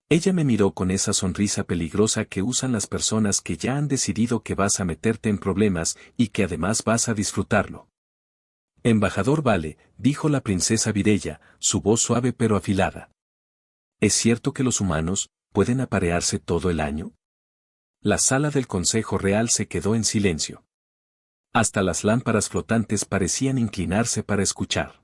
Ella me miró con esa sonrisa peligrosa que usan las personas que ya han decidido que vas a meterte en problemas y que además vas a disfrutarlo. Embajador Vale, dijo la princesa Virella, su voz suave pero afilada. ¿Es cierto que los humanos pueden aparearse todo el año? La sala del Consejo Real se quedó en silencio. Hasta las lámparas flotantes parecían inclinarse para escuchar.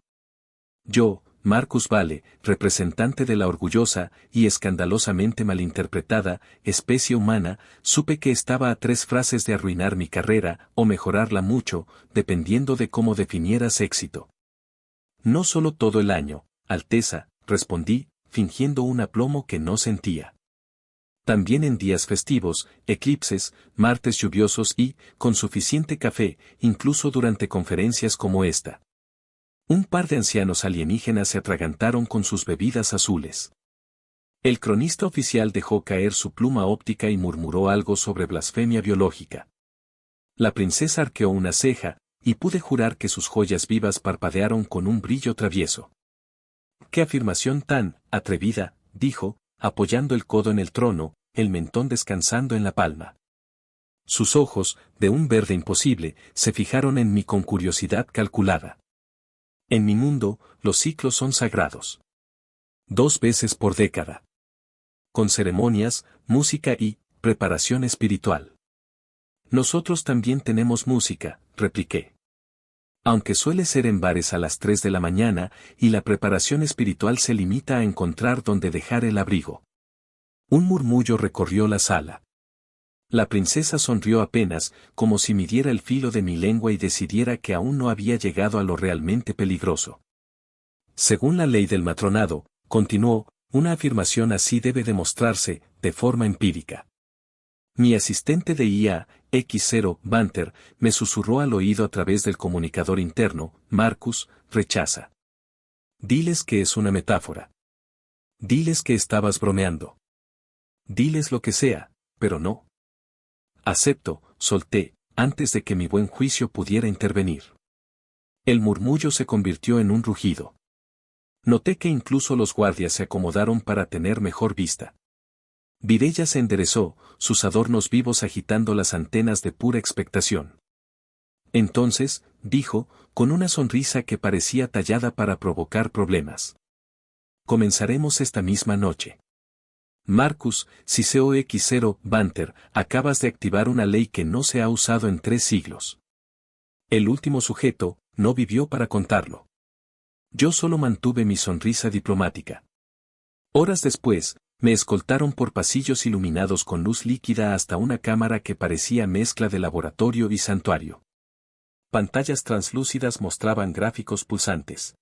Yo, Marcus Vale, representante de la orgullosa y escandalosamente malinterpretada especie humana, supe que estaba a 3 frases de arruinar mi carrera o mejorarla mucho, dependiendo de cómo definieras éxito. No solo todo el año, Alteza, respondí, fingiendo un aplomo que no sentía. También en días festivos, eclipses, martes lluviosos y, con suficiente café, incluso durante conferencias como esta. Un par de ancianos alienígenas se atragantaron con sus bebidas azules. El cronista oficial dejó caer su pluma óptica y murmuró algo sobre blasfemia biológica. La princesa arqueó una ceja, y pude jurar que sus joyas vivas parpadearon con un brillo travieso. «¡Qué afirmación tan atrevida!», dijo, apoyando el codo en el trono, el mentón descansando en la palma. Sus ojos, de un verde imposible, se fijaron en mí con curiosidad calculada. En mi mundo, los ciclos son sagrados. 2 veces por década. Con ceremonias, música y preparación espiritual. Nosotros también tenemos música, repliqué. Aunque suele ser en bares a las 3 de la mañana, y la preparación espiritual se limita a encontrar donde dejar el abrigo. Un murmullo recorrió la sala. La princesa sonrió apenas, como si midiera el filo de mi lengua y decidiera que aún no había llegado a lo realmente peligroso. Según la ley del matronado, continuó, una afirmación así debe demostrarse, de forma empírica. Mi asistente de IA, X0, Banter, me susurró al oído a través del comunicador interno, Marcus, rechaza. Diles que es una metáfora. Diles que estabas bromeando. Diles lo que sea, pero no. Acepto, solté, antes de que mi buen juicio pudiera intervenir. El murmullo se convirtió en un rugido. Noté que incluso los guardias se acomodaron para tener mejor vista. Virella se enderezó, sus adornos vivos agitando las antenas de pura expectación. Entonces, dijo, con una sonrisa que parecía tallada para provocar problemas. Comenzaremos esta misma noche. Marcus, CICOX0, Banter, acabas de activar una ley que no se ha usado en 3 siglos. El último sujeto, no vivió para contarlo. Yo solo mantuve mi sonrisa diplomática. Horas después, me escoltaron por pasillos iluminados con luz líquida hasta una cámara que parecía mezcla de laboratorio y santuario. Pantallas translúcidas mostraban gráficos pulsantes.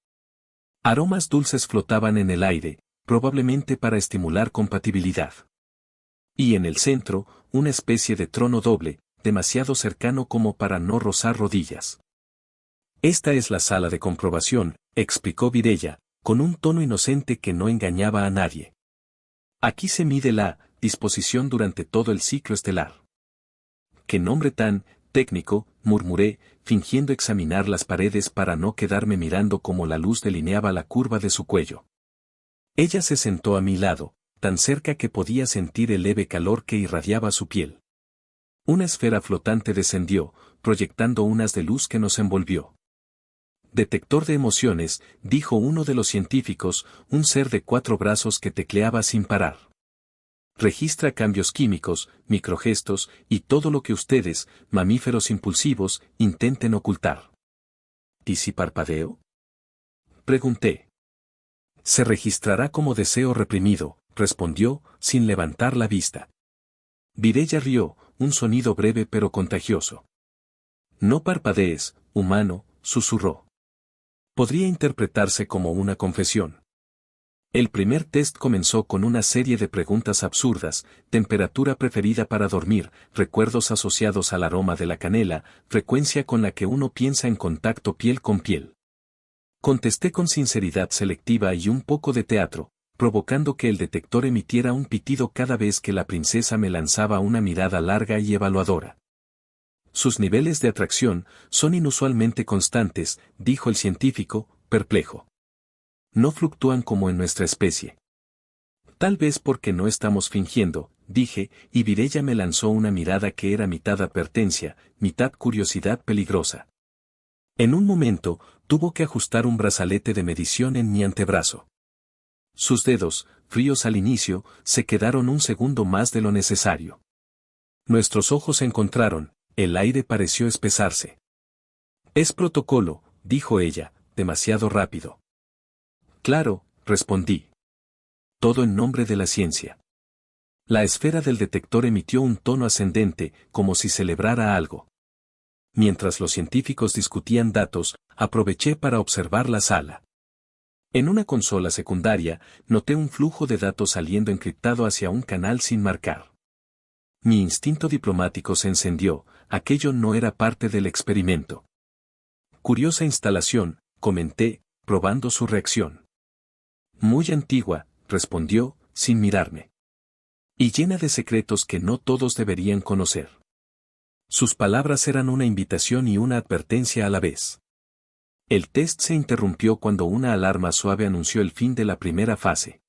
Aromas dulces flotaban en el aire, probablemente para estimular compatibilidad. Y en el centro, una especie de trono doble, demasiado cercano como para no rozar rodillas. Esta es la sala de comprobación, explicó Virella, con un tono inocente que no engañaba a nadie. Aquí se mide la disposición durante todo el ciclo estelar. ¡Qué nombre tan técnico!, murmuré, fingiendo examinar las paredes para no quedarme mirando cómo la luz delineaba la curva de su cuello. Ella se sentó a mi lado, tan cerca que podía sentir el leve calor que irradiaba su piel. Una esfera flotante descendió, proyectando un haz de luz que nos envolvió. Detector de emociones, dijo uno de los científicos, un ser de 4 brazos que tecleaba sin parar. Registra cambios químicos, microgestos y todo lo que ustedes, mamíferos impulsivos, intenten ocultar. ¿Y si parpadeo?, pregunté. Se registrará como deseo reprimido, respondió, sin levantar la vista. Virella rió, un sonido breve pero contagioso. No parpadees, humano, susurró. Podría interpretarse como una confesión. El primer test comenzó con una serie de preguntas absurdas: temperatura preferida para dormir, recuerdos asociados al aroma de la canela, frecuencia con la que uno piensa en contacto piel con piel. Contesté con sinceridad selectiva y un poco de teatro, provocando que el detector emitiera un pitido cada vez que la princesa me lanzaba una mirada larga y evaluadora. Sus niveles de atracción son inusualmente constantes, dijo el científico, perplejo. No fluctúan como en nuestra especie. Tal vez porque no estamos fingiendo, dije, y Virella me lanzó una mirada que era mitad advertencia, mitad curiosidad peligrosa. En un momento, tuvo que ajustar un brazalete de medición en mi antebrazo. Sus dedos, fríos al inicio, se quedaron un segundo más de lo necesario. Nuestros ojos se encontraron, el aire pareció espesarse. Es protocolo, dijo ella, demasiado rápido. Claro, respondí. Todo en nombre de la ciencia. La esfera del detector emitió un tono ascendente, como si celebrara algo. Mientras los científicos discutían datos, aproveché para observar la sala. En una consola secundaria, noté un flujo de datos saliendo encriptado hacia un canal sin marcar. Mi instinto diplomático se encendió, aquello no era parte del experimento. Curiosa instalación, comenté, probando su reacción. Muy antigua, respondió, sin mirarme. Y llena de secretos que no todos deberían conocer. Sus palabras eran una invitación y una advertencia a la vez. El test se interrumpió cuando una alarma suave anunció el fin de la primera fase.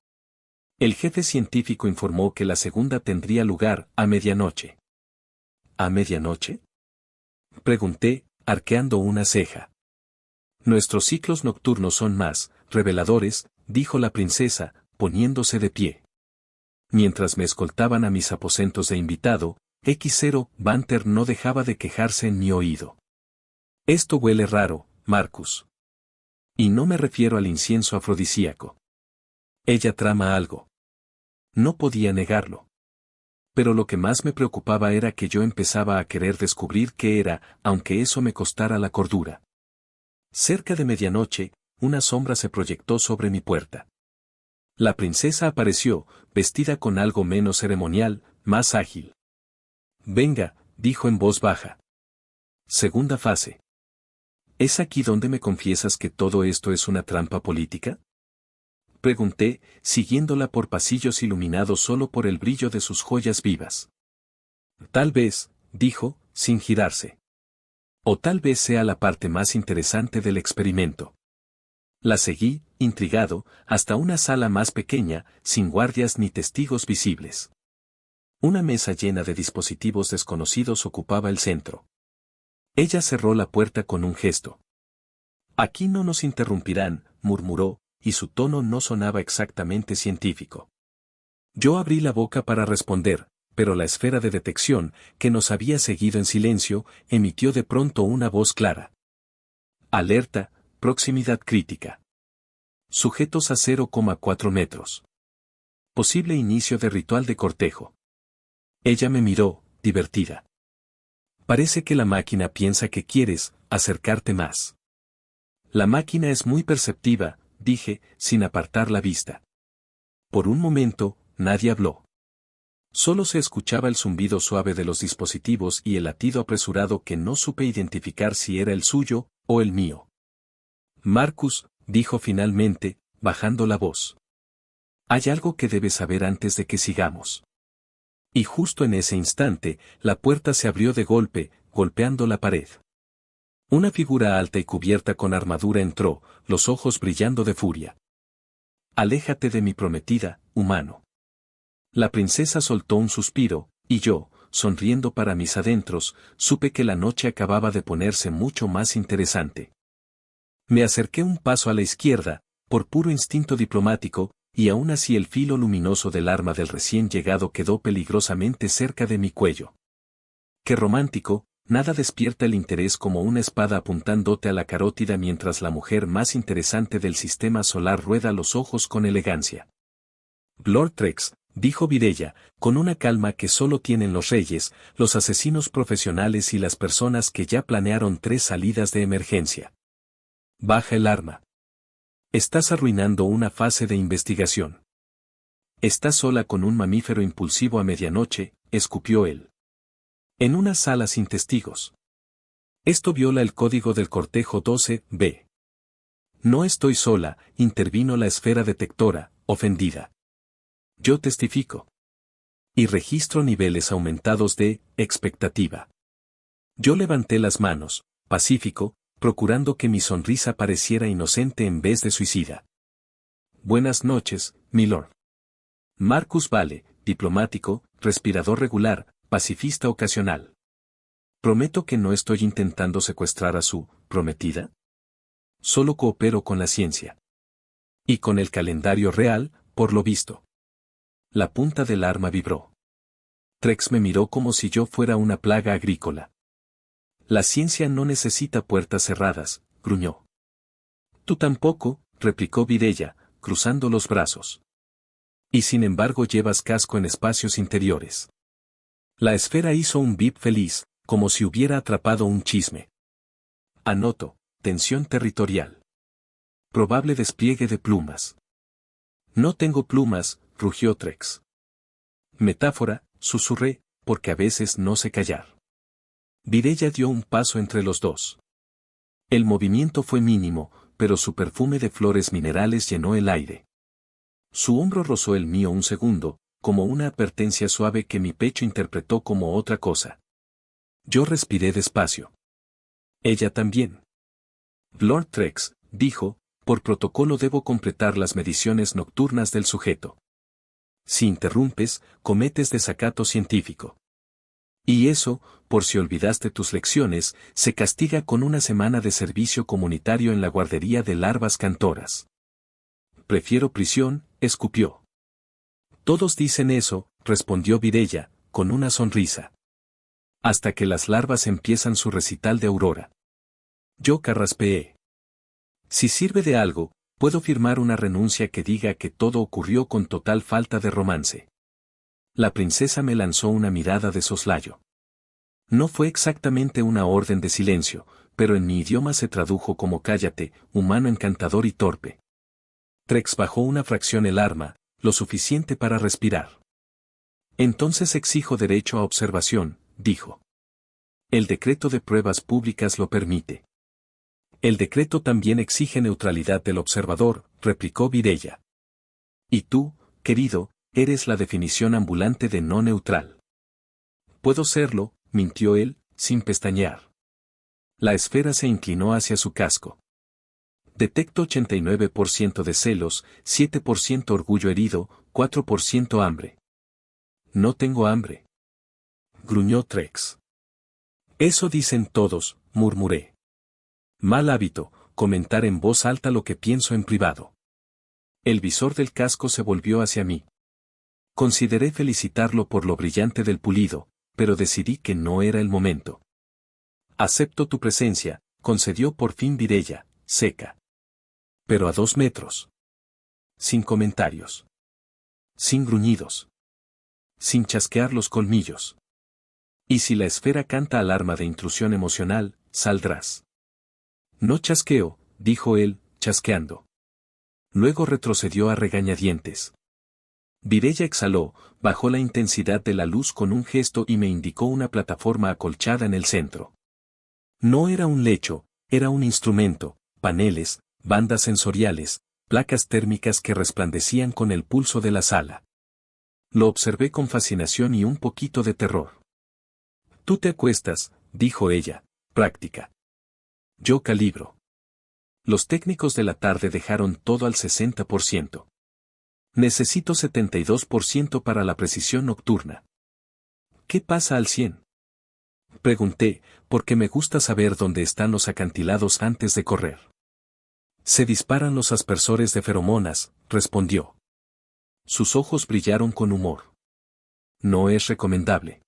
El jefe científico informó que la segunda tendría lugar a medianoche. ¿A medianoche? Pregunté, arqueando una ceja. Nuestros ciclos nocturnos son más reveladores, dijo la princesa, poniéndose de pie. Mientras me escoltaban a mis aposentos de invitado, X0 Banter no dejaba de quejarse en mi oído. Esto huele raro, Marcus. Y no me refiero al incienso afrodisíaco. Ella trama algo. No podía negarlo. Pero lo que más me preocupaba era que yo empezaba a querer descubrir qué era, aunque eso me costara la cordura. Cerca de medianoche, una sombra se proyectó sobre mi puerta. La princesa apareció, vestida con algo menos ceremonial, más ágil. Venga, dijo en voz baja. Segunda fase. ¿Es aquí donde me confiesas que todo esto es una trampa política? Pregunté, siguiéndola por pasillos iluminados solo por el brillo de sus joyas vivas. Tal vez, dijo, sin girarse. O tal vez sea la parte más interesante del experimento. La seguí, intrigado, hasta una sala más pequeña, sin guardias ni testigos visibles. Una mesa llena de dispositivos desconocidos ocupaba el centro. Ella cerró la puerta con un gesto. Aquí no nos interrumpirán, murmuró, y su tono no sonaba exactamente científico. Yo abrí la boca para responder, pero la esfera de detección, que nos había seguido en silencio, emitió de pronto una voz clara. Alerta, proximidad crítica. Sujetos a 0,4 metros. Posible inicio de ritual de cortejo. Ella me miró, divertida. Parece que la máquina piensa que quieres acercarte más. La máquina es muy perceptiva, dije, sin apartar la vista. Por un momento, nadie habló. Solo se escuchaba el zumbido suave de los dispositivos y el latido apresurado que no supe identificar si era el suyo o el mío. Marcus, dijo finalmente, bajando la voz. Hay algo que debes saber antes de que sigamos. Y justo en ese instante, la puerta se abrió de golpe, golpeando la pared. Una figura alta y cubierta con armadura entró, los ojos brillando de furia. Aléjate de mi prometida, humano. La princesa soltó un suspiro, y yo, sonriendo para mis adentros, supe que la noche acababa de ponerse mucho más interesante. Me acerqué un paso a la izquierda, por puro instinto diplomático, y aún así el filo luminoso del arma del recién llegado quedó peligrosamente cerca de mi cuello. Qué romántico, nada despierta el interés como una espada apuntándote a la carótida mientras la mujer más interesante del sistema solar rueda los ojos con elegancia. Blortrex, dijo Virella, con una calma que solo tienen los reyes, los asesinos profesionales y las personas que ya planearon 3 salidas de emergencia. Baja el arma. Estás arruinando una fase de investigación. Estás sola con un mamífero impulsivo a medianoche, escupió él. En una sala sin testigos. Esto viola el código del cortejo 12b. No estoy sola, intervino la esfera detectora, ofendida. Yo testifico. Y registro niveles aumentados de expectativa. Yo levanté las manos, pacífico, procurando que mi sonrisa pareciera inocente en vez de suicida. Buenas noches, milord. Marcus Vale, diplomático, respirador regular, pacifista ocasional. Prometo que no estoy intentando secuestrar a su prometida. Solo coopero con la ciencia. Y con el calendario real, por lo visto. La punta del arma vibró. Trex me miró como si yo fuera una plaga agrícola. La ciencia no necesita puertas cerradas, gruñó. Tú tampoco, replicó Virella, cruzando los brazos. Y sin embargo llevas casco en espacios interiores. La esfera hizo un bip feliz, como si hubiera atrapado un chisme. Anoto, tensión territorial. Probable despliegue de plumas. No tengo plumas, rugió Trex. Metáfora, susurré, porque a veces no sé callar. Virella dio un paso entre los dos. El movimiento fue mínimo, pero su perfume de flores minerales llenó el aire. Su hombro rozó el mío un segundo, como una advertencia suave que mi pecho interpretó como otra cosa. Yo respiré despacio. Ella también. Lord Trex, dijo, por protocolo debo completar las mediciones nocturnas del sujeto. Si interrumpes, cometes desacato científico. Y eso, por si olvidaste tus lecciones, se castiga con una semana de servicio comunitario en la guardería de larvas cantoras. Prefiero prisión, escupió. Todos dicen eso, respondió Virella, con una sonrisa. Hasta que las larvas empiezan su recital de aurora. Yo carraspeé. Si sirve de algo, puedo firmar una renuncia que diga que todo ocurrió con total falta de romance. La princesa me lanzó una mirada de soslayo. No fue exactamente una orden de silencio, pero en mi idioma se tradujo como cállate, humano encantador y torpe. Trex bajó una fracción el arma, lo suficiente para respirar. Entonces exijo derecho a observación, dijo. El decreto de pruebas públicas lo permite. El decreto también exige neutralidad del observador, replicó Virella. Y tú, querido, eres la definición ambulante de no neutral. Puedo serlo, mintió él, sin pestañear. La esfera se inclinó hacia su casco. Detecto 89% de celos, 7% orgullo herido, 4% hambre. No tengo hambre. Gruñó Trex. Eso dicen todos, murmuré. Mal hábito, comentar en voz alta lo que pienso en privado. El visor del casco se volvió hacia mí. Consideré felicitarlo por lo brillante del pulido, pero decidí que no era el momento. Acepto tu presencia, concedió por fin Virella, seca. Pero a 2 metros. Sin comentarios. Sin gruñidos. Sin chasquear los colmillos. Y si la esfera canta alarma de intrusión emocional, saldrás. No chasqueo, dijo él, chasqueando. Luego retrocedió a regañadientes. Virella exhaló, bajó la intensidad de la luz con un gesto y me indicó una plataforma acolchada en el centro. No era un lecho, era un instrumento, paneles, bandas sensoriales, placas térmicas que resplandecían con el pulso de la sala. Lo observé con fascinación y un poquito de terror. Tú te acuestas, dijo ella, práctica. Yo calibro. Los técnicos de la tarde dejaron todo al 60%. Necesito 72% para la precisión nocturna. ¿Qué pasa al 100? Pregunté, porque me gusta saber dónde están los acantilados antes de correr. Se disparan los aspersores de feromonas, respondió. Sus ojos brillaron con humor. No es recomendable.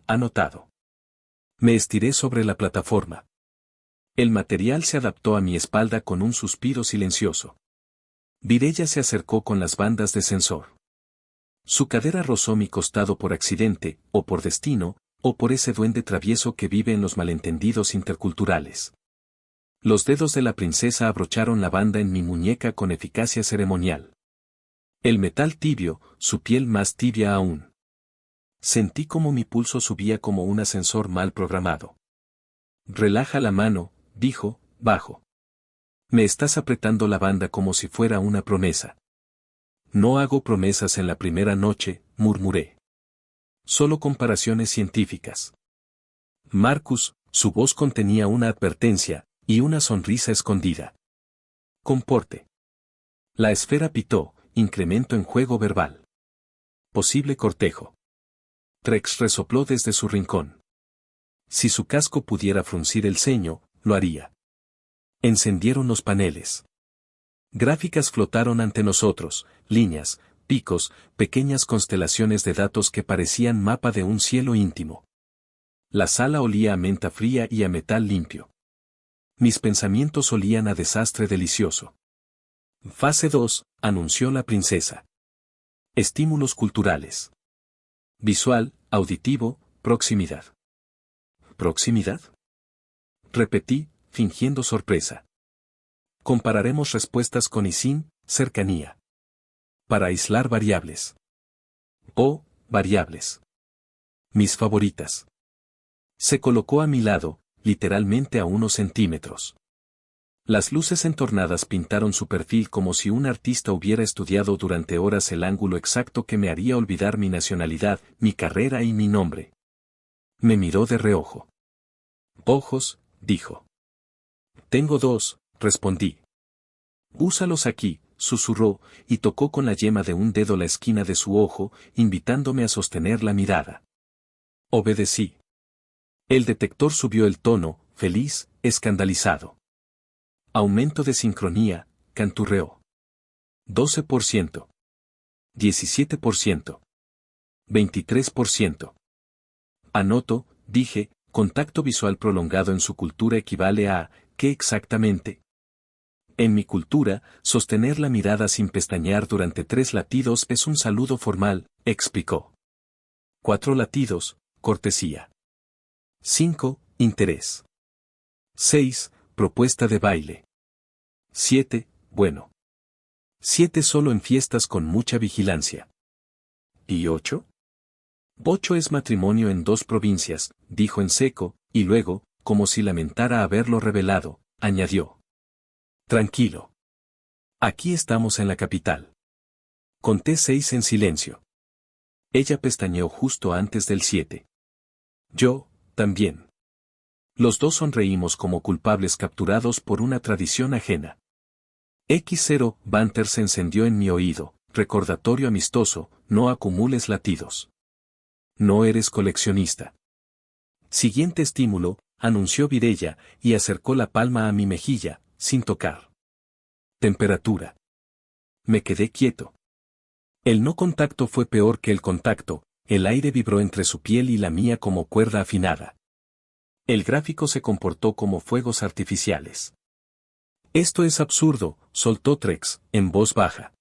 Anotado. Me estiré sobre la plataforma. El material se adaptó a mi espalda con un suspiro silencioso. Virella se acercó con las bandas de sensor. Su cadera rozó mi costado por accidente, o por destino, o por ese duende travieso que vive en los malentendidos interculturales. Los dedos de la princesa abrocharon la banda en mi muñeca con eficacia ceremonial. El metal tibio, su piel más tibia aún. Sentí como mi pulso subía como un ascensor mal programado. Relaja la mano, dijo, bajo. Me estás apretando la banda como si fuera una promesa. No hago promesas en la primera noche, murmuré. Solo comparaciones científicas. Marcus, su voz contenía una advertencia, y una sonrisa escondida. Comporte. La esfera pitó, incremento en juego verbal. Posible cortejo. Trex resopló desde su rincón. Si su casco pudiera fruncir el ceño, lo haría. Encendieron los paneles. Gráficas flotaron ante nosotros, líneas, picos, pequeñas constelaciones de datos que parecían mapa de un cielo íntimo. La sala olía a menta fría y a metal limpio. Mis pensamientos olían a desastre delicioso. Fase 2, anunció la princesa. Estímulos culturales. Visual, auditivo, proximidad. ¿Proximidad? Repetí, fingiendo sorpresa. Compararemos respuestas con y sin cercanía. Para aislar variables. O, variables. Mis favoritas. Se colocó a mi lado, literalmente a unos centímetros. Las luces entornadas pintaron su perfil como si un artista hubiera estudiado durante horas el ángulo exacto que me haría olvidar mi nacionalidad, mi carrera y mi nombre. Me miró de reojo. Ojos, dijo. Tengo dos, respondí. Úsalos aquí, susurró, y tocó con la yema de un dedo la esquina de su ojo, invitándome a sostener la mirada. Obedecí. El detector subió el tono, feliz, escandalizado. Aumento de sincronía, canturreó. 12%. 17%. 23%. Anoto, dije, contacto visual prolongado en su cultura equivale a, ¿qué exactamente? En mi cultura, sostener la mirada sin pestañear durante 3 latidos es un saludo formal, explicó. 4 latidos, cortesía. 5, interés. 6, propuesta de baile. 7, bueno. 7 solo en fiestas con mucha vigilancia. ¿Y 8? 8 es matrimonio en 2 provincias, dijo en seco, y luego, como si lamentara haberlo revelado, añadió. Tranquilo. Aquí estamos en la capital. Conté 6 en silencio. Ella pestañeó justo antes del 7. Yo, también. Los dos sonreímos como culpables capturados por una tradición ajena. X0, Banter se encendió en mi oído, recordatorio amistoso, no acumules latidos. No eres coleccionista. Siguiente estímulo, anunció Virella, y acercó la palma a mi mejilla, sin tocar. Temperatura. Me quedé quieto. El no contacto fue peor que el contacto, el aire vibró entre su piel y la mía como cuerda afinada. El gráfico se comportó como fuegos artificiales. Esto es absurdo, soltó Trex, en voz baja.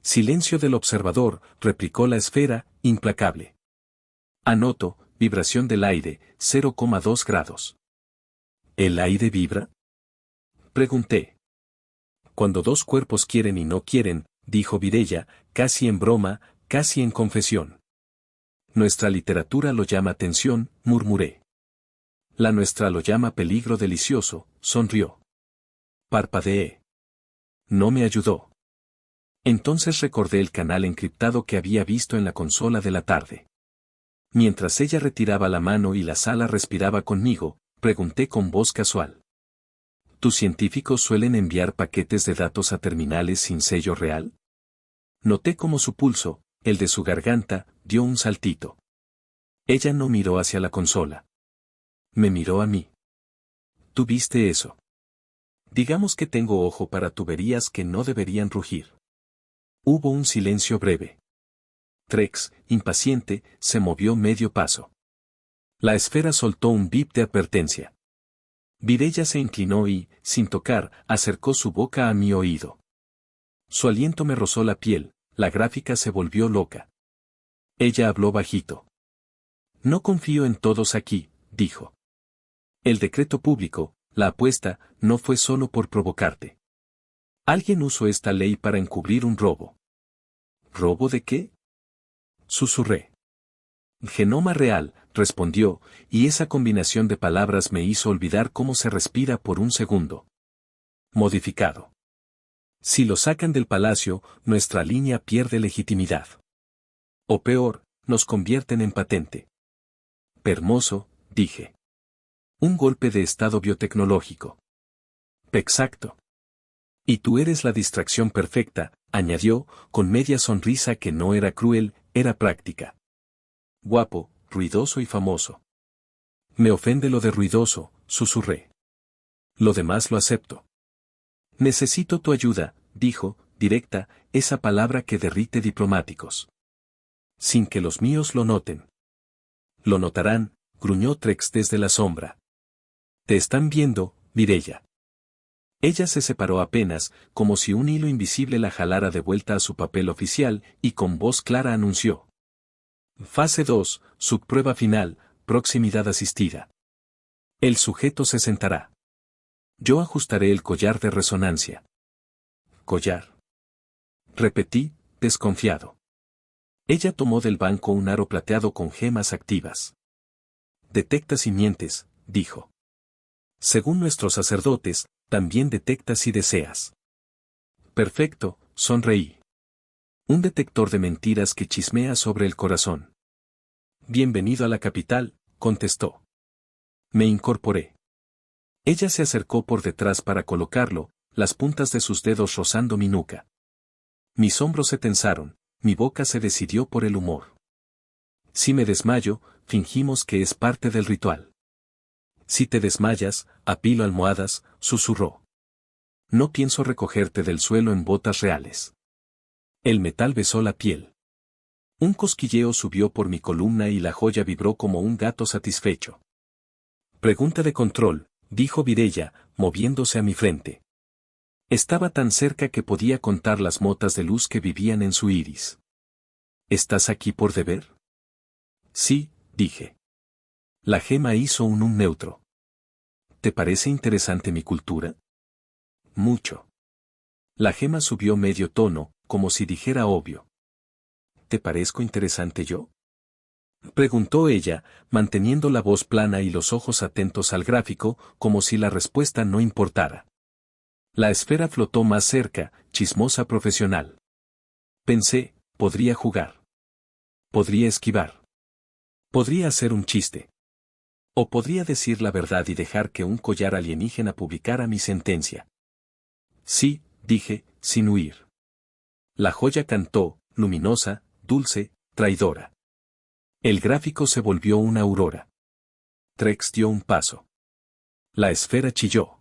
Silencio del observador, replicó la esfera, implacable. Anoto, vibración del aire, 0,2 grados. ¿El aire vibra? Pregunté. Cuando dos cuerpos quieren y no quieren, dijo Virella, casi en broma, casi en confesión. Nuestra literatura lo llama tensión, murmuré. La nuestra lo llama peligro delicioso, sonrió. Parpadeé. No me ayudó. Entonces recordé el canal encriptado que había visto en la consola de la tarde. Mientras ella retiraba la mano y la sala respiraba conmigo, pregunté con voz casual. ¿Tus científicos suelen enviar paquetes de datos a terminales sin sello real? Noté como su pulso, el de su garganta, dio un saltito. Ella no miró hacia la consola. Me miró a mí. ¿Tú viste eso? Digamos que tengo ojo para tuberías que no deberían rugir. Hubo un silencio breve. Trex, impaciente, se movió medio paso. La esfera soltó un bip de advertencia. Virella se inclinó y, sin tocar, acercó su boca a mi oído. Su aliento me rozó la piel, la gráfica se volvió loca. Ella habló bajito. No confío en todos aquí, dijo. El decreto público, la apuesta, no fue solo por provocarte. Alguien usó esta ley para encubrir un robo. ¿Robo de qué? Susurré. Genoma real, respondió, y esa combinación de palabras me hizo olvidar cómo se respira por un segundo. Modificado. Si lo sacan del palacio, nuestra línea pierde legitimidad. O peor, nos convierten en patente. Hermoso, dije. Un golpe de estado biotecnológico. Exacto. Y tú eres la distracción perfecta, añadió, con media sonrisa que no era cruel, era práctica. Guapo, ruidoso y famoso. Me ofende lo de ruidoso, susurré. Lo demás lo acepto. Necesito tu ayuda, dijo, directa, esa palabra que derrite diplomáticos. Sin que los míos lo noten. Lo notarán, gruñó Trex desde la sombra. Te están viendo, Mireya. Ella se separó apenas, como si un hilo invisible la jalara de vuelta a su papel oficial, y con voz clara anunció. Fase 2, subprueba final, proximidad asistida. El sujeto se sentará. Yo ajustaré el collar de resonancia. ¿Collar? Repetí, desconfiado. Ella tomó del banco un aro plateado con gemas activas. Detecta simientes, dijo. Según nuestros sacerdotes, también detecta si deseas. Perfecto, sonreí. Un detector de mentiras que chismea sobre el corazón. Bienvenido a la capital, contestó. Me incorporé. Ella se acercó por detrás para colocarlo, las puntas de sus dedos rozando mi nuca. Mis hombros se tensaron, mi boca se decidió por el humor. Si me desmayo, fingimos que es parte del ritual. Si te desmayas, apilo almohadas, susurró. No pienso recogerte del suelo en botas reales. El metal besó la piel. Un cosquilleo subió por mi columna y la joya vibró como un gato satisfecho. Pregunta de control, dijo Mireya, moviéndose a mi frente. Estaba tan cerca que podía contar las motas de luz que vivían en su iris. ¿Estás aquí por deber? Sí, dije. La gema hizo un neutro. ¿Te parece interesante mi cultura? Mucho. La gema subió medio tono, como si dijera obvio. ¿Te parezco interesante yo? Preguntó ella, manteniendo la voz plana y los ojos atentos al gráfico, como si la respuesta no importara. La esfera flotó más cerca, chismosa profesional. Pensé, podría jugar. Podría esquivar. Podría hacer un chiste. O podría decir la verdad y dejar que un collar alienígena publicara mi sentencia. Sí, dije, sin huir. La joya cantó, luminosa, dulce, traidora. El gráfico se volvió una aurora. Trex dio un paso. La esfera chilló.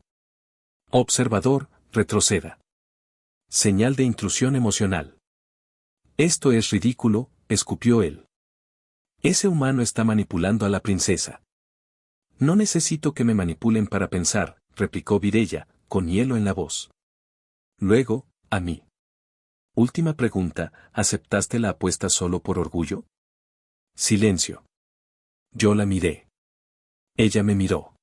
Observador, retroceda. Señal de intrusión emocional. Esto es ridículo, escupió él. Ese humano está manipulando a la princesa. No necesito que me manipulen para pensar, replicó Mireya, con hielo en la voz. Luego, a mí. Última pregunta, ¿aceptaste la apuesta solo por orgullo? Silencio. Yo la miré. Ella me miró.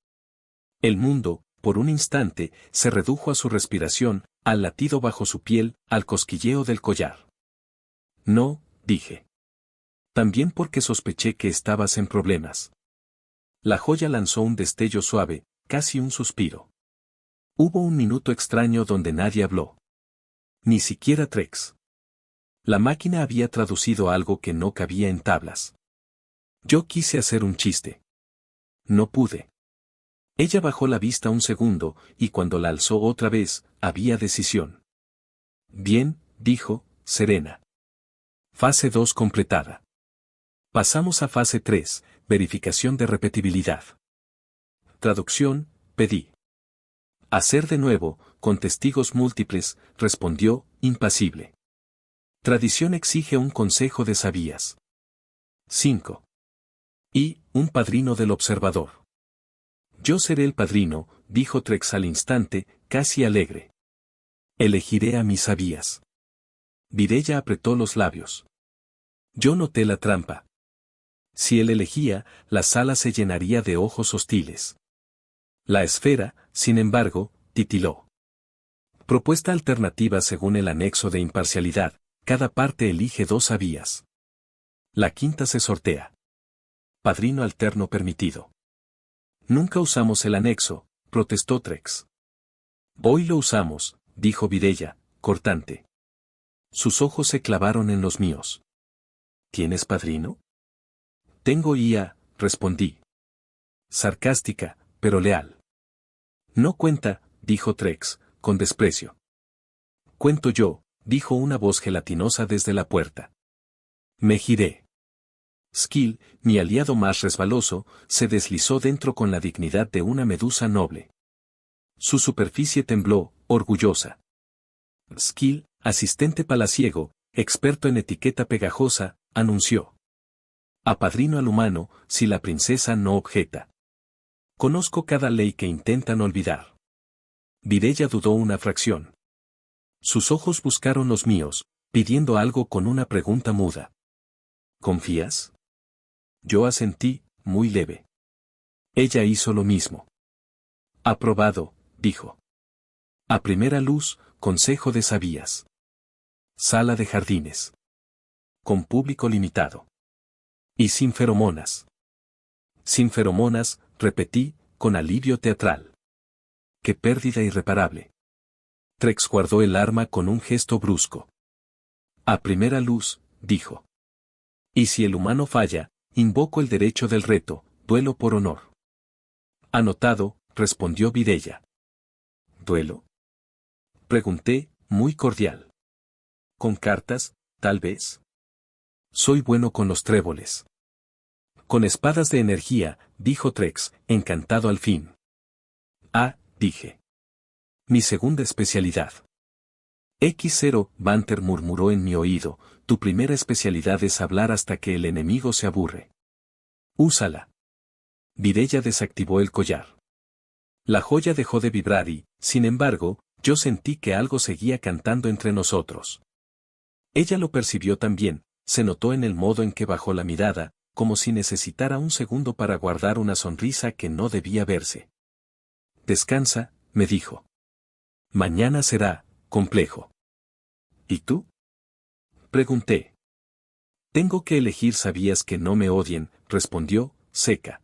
El mundo, por un instante, se redujo a su respiración, al latido bajo su piel, al cosquilleo del collar. No, dije. También porque sospeché que estabas en problemas. La joya lanzó un destello suave, casi un suspiro. Hubo un minuto extraño donde nadie habló. Ni siquiera Trex. La máquina había traducido algo que no cabía en tablas. Yo quise hacer un chiste. No pude. Ella bajó la vista un segundo, y cuando la alzó otra vez, había decisión. Bien, dijo, serena. Fase 2 completada. Pasamos a fase 3, verificación de repetibilidad. Traducción, pedí. Hacer de nuevo, con testigos múltiples, respondió, impasible. Tradición exige un consejo de sabías. 5. Y, un padrino del observador. Yo seré el padrino, dijo Trex al instante, casi alegre. Elegiré a mis sabías. Mireya apretó los labios. Yo noté la trampa. Si él elegía, la sala se llenaría de ojos hostiles. La esfera, sin embargo, titiló. Propuesta alternativa según el anexo de imparcialidad, cada parte elige 2 sabías. La quinta se sortea. Padrino alterno permitido. Nunca usamos el anexo, protestó Trex. Hoy lo usamos, dijo Mireya, cortante. Sus ojos se clavaron en los míos. ¿Tienes padrino? Tengo IA, respondí. Sarcástica, pero leal. No cuenta, dijo Trex, con desprecio. Cuento yo, dijo una voz gelatinosa desde la puerta. Me giré. Skill, mi aliado más resbaloso, se deslizó dentro con la dignidad de una medusa noble. Su superficie tembló, orgullosa. Skill, asistente palaciego, experto en etiqueta pegajosa, anunció. Apadrino al humano, si la princesa no objeta. Conozco cada ley que intentan olvidar. Virella dudó una fracción. Sus ojos buscaron los míos, pidiendo algo con una pregunta muda. ¿Confías? Yo asentí, muy leve. Ella hizo lo mismo. Aprobado, dijo. A primera luz, consejo de sabías. Sala de jardines. Con público limitado. Y sin feromonas. Sin feromonas, repetí, con alivio teatral. Qué pérdida irreparable. Trex guardó el arma con un gesto brusco. A primera luz, dijo. Y si el humano falla, invoco el derecho del reto, duelo por honor. Anotado, respondió Virella. ¿Duelo? Pregunté, muy cordial. ¿Con cartas, tal vez? Soy bueno con los tréboles. Con espadas de energía, dijo Trex, encantado al fin. Ah, dije. Mi segunda especialidad. X0, Banter murmuró en mi oído, tu primera especialidad es hablar hasta que el enemigo se aburre. Úsala. Virella desactivó el collar. La joya dejó de vibrar y, sin embargo, yo sentí que algo seguía cantando entre nosotros. Ella lo percibió también, se notó en el modo en que bajó la mirada, como si necesitara un segundo para guardar una sonrisa que no debía verse. Descansa, me dijo. Mañana será complejo. ¿Y tú? Pregunté. Tengo que elegir, sabías que no me odien, respondió, seca.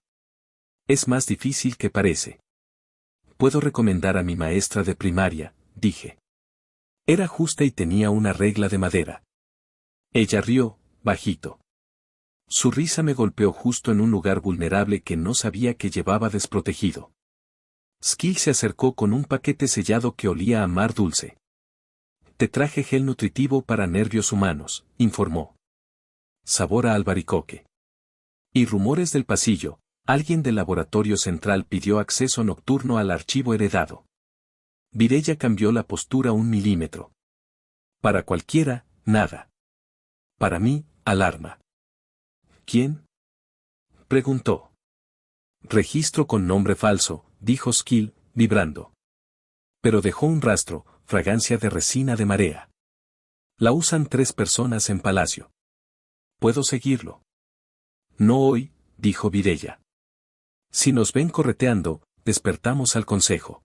Es más difícil que parece. Puedo recomendar a mi maestra de primaria, dije. Era justa y tenía una regla de madera. Ella rió, bajito. Su risa me golpeó justo en un lugar vulnerable que no sabía que llevaba desprotegido. Skill se acercó con un paquete sellado que olía a mar dulce. Te traje gel nutritivo para nervios humanos, informó. Sabor a albaricoque. Y rumores del pasillo, alguien del laboratorio central pidió acceso nocturno al archivo heredado. Virella cambió la postura 1 milímetro. Para cualquiera, nada. Para mí, alarma. ¿Quién? Preguntó. Registro con nombre falso, dijo Skill, vibrando. Pero dejó un rastro, fragancia de resina de marea. La usan 3 personas en palacio. ¿Puedo seguirlo? No hoy, dijo Virella. Si nos ven correteando, despertamos al consejo.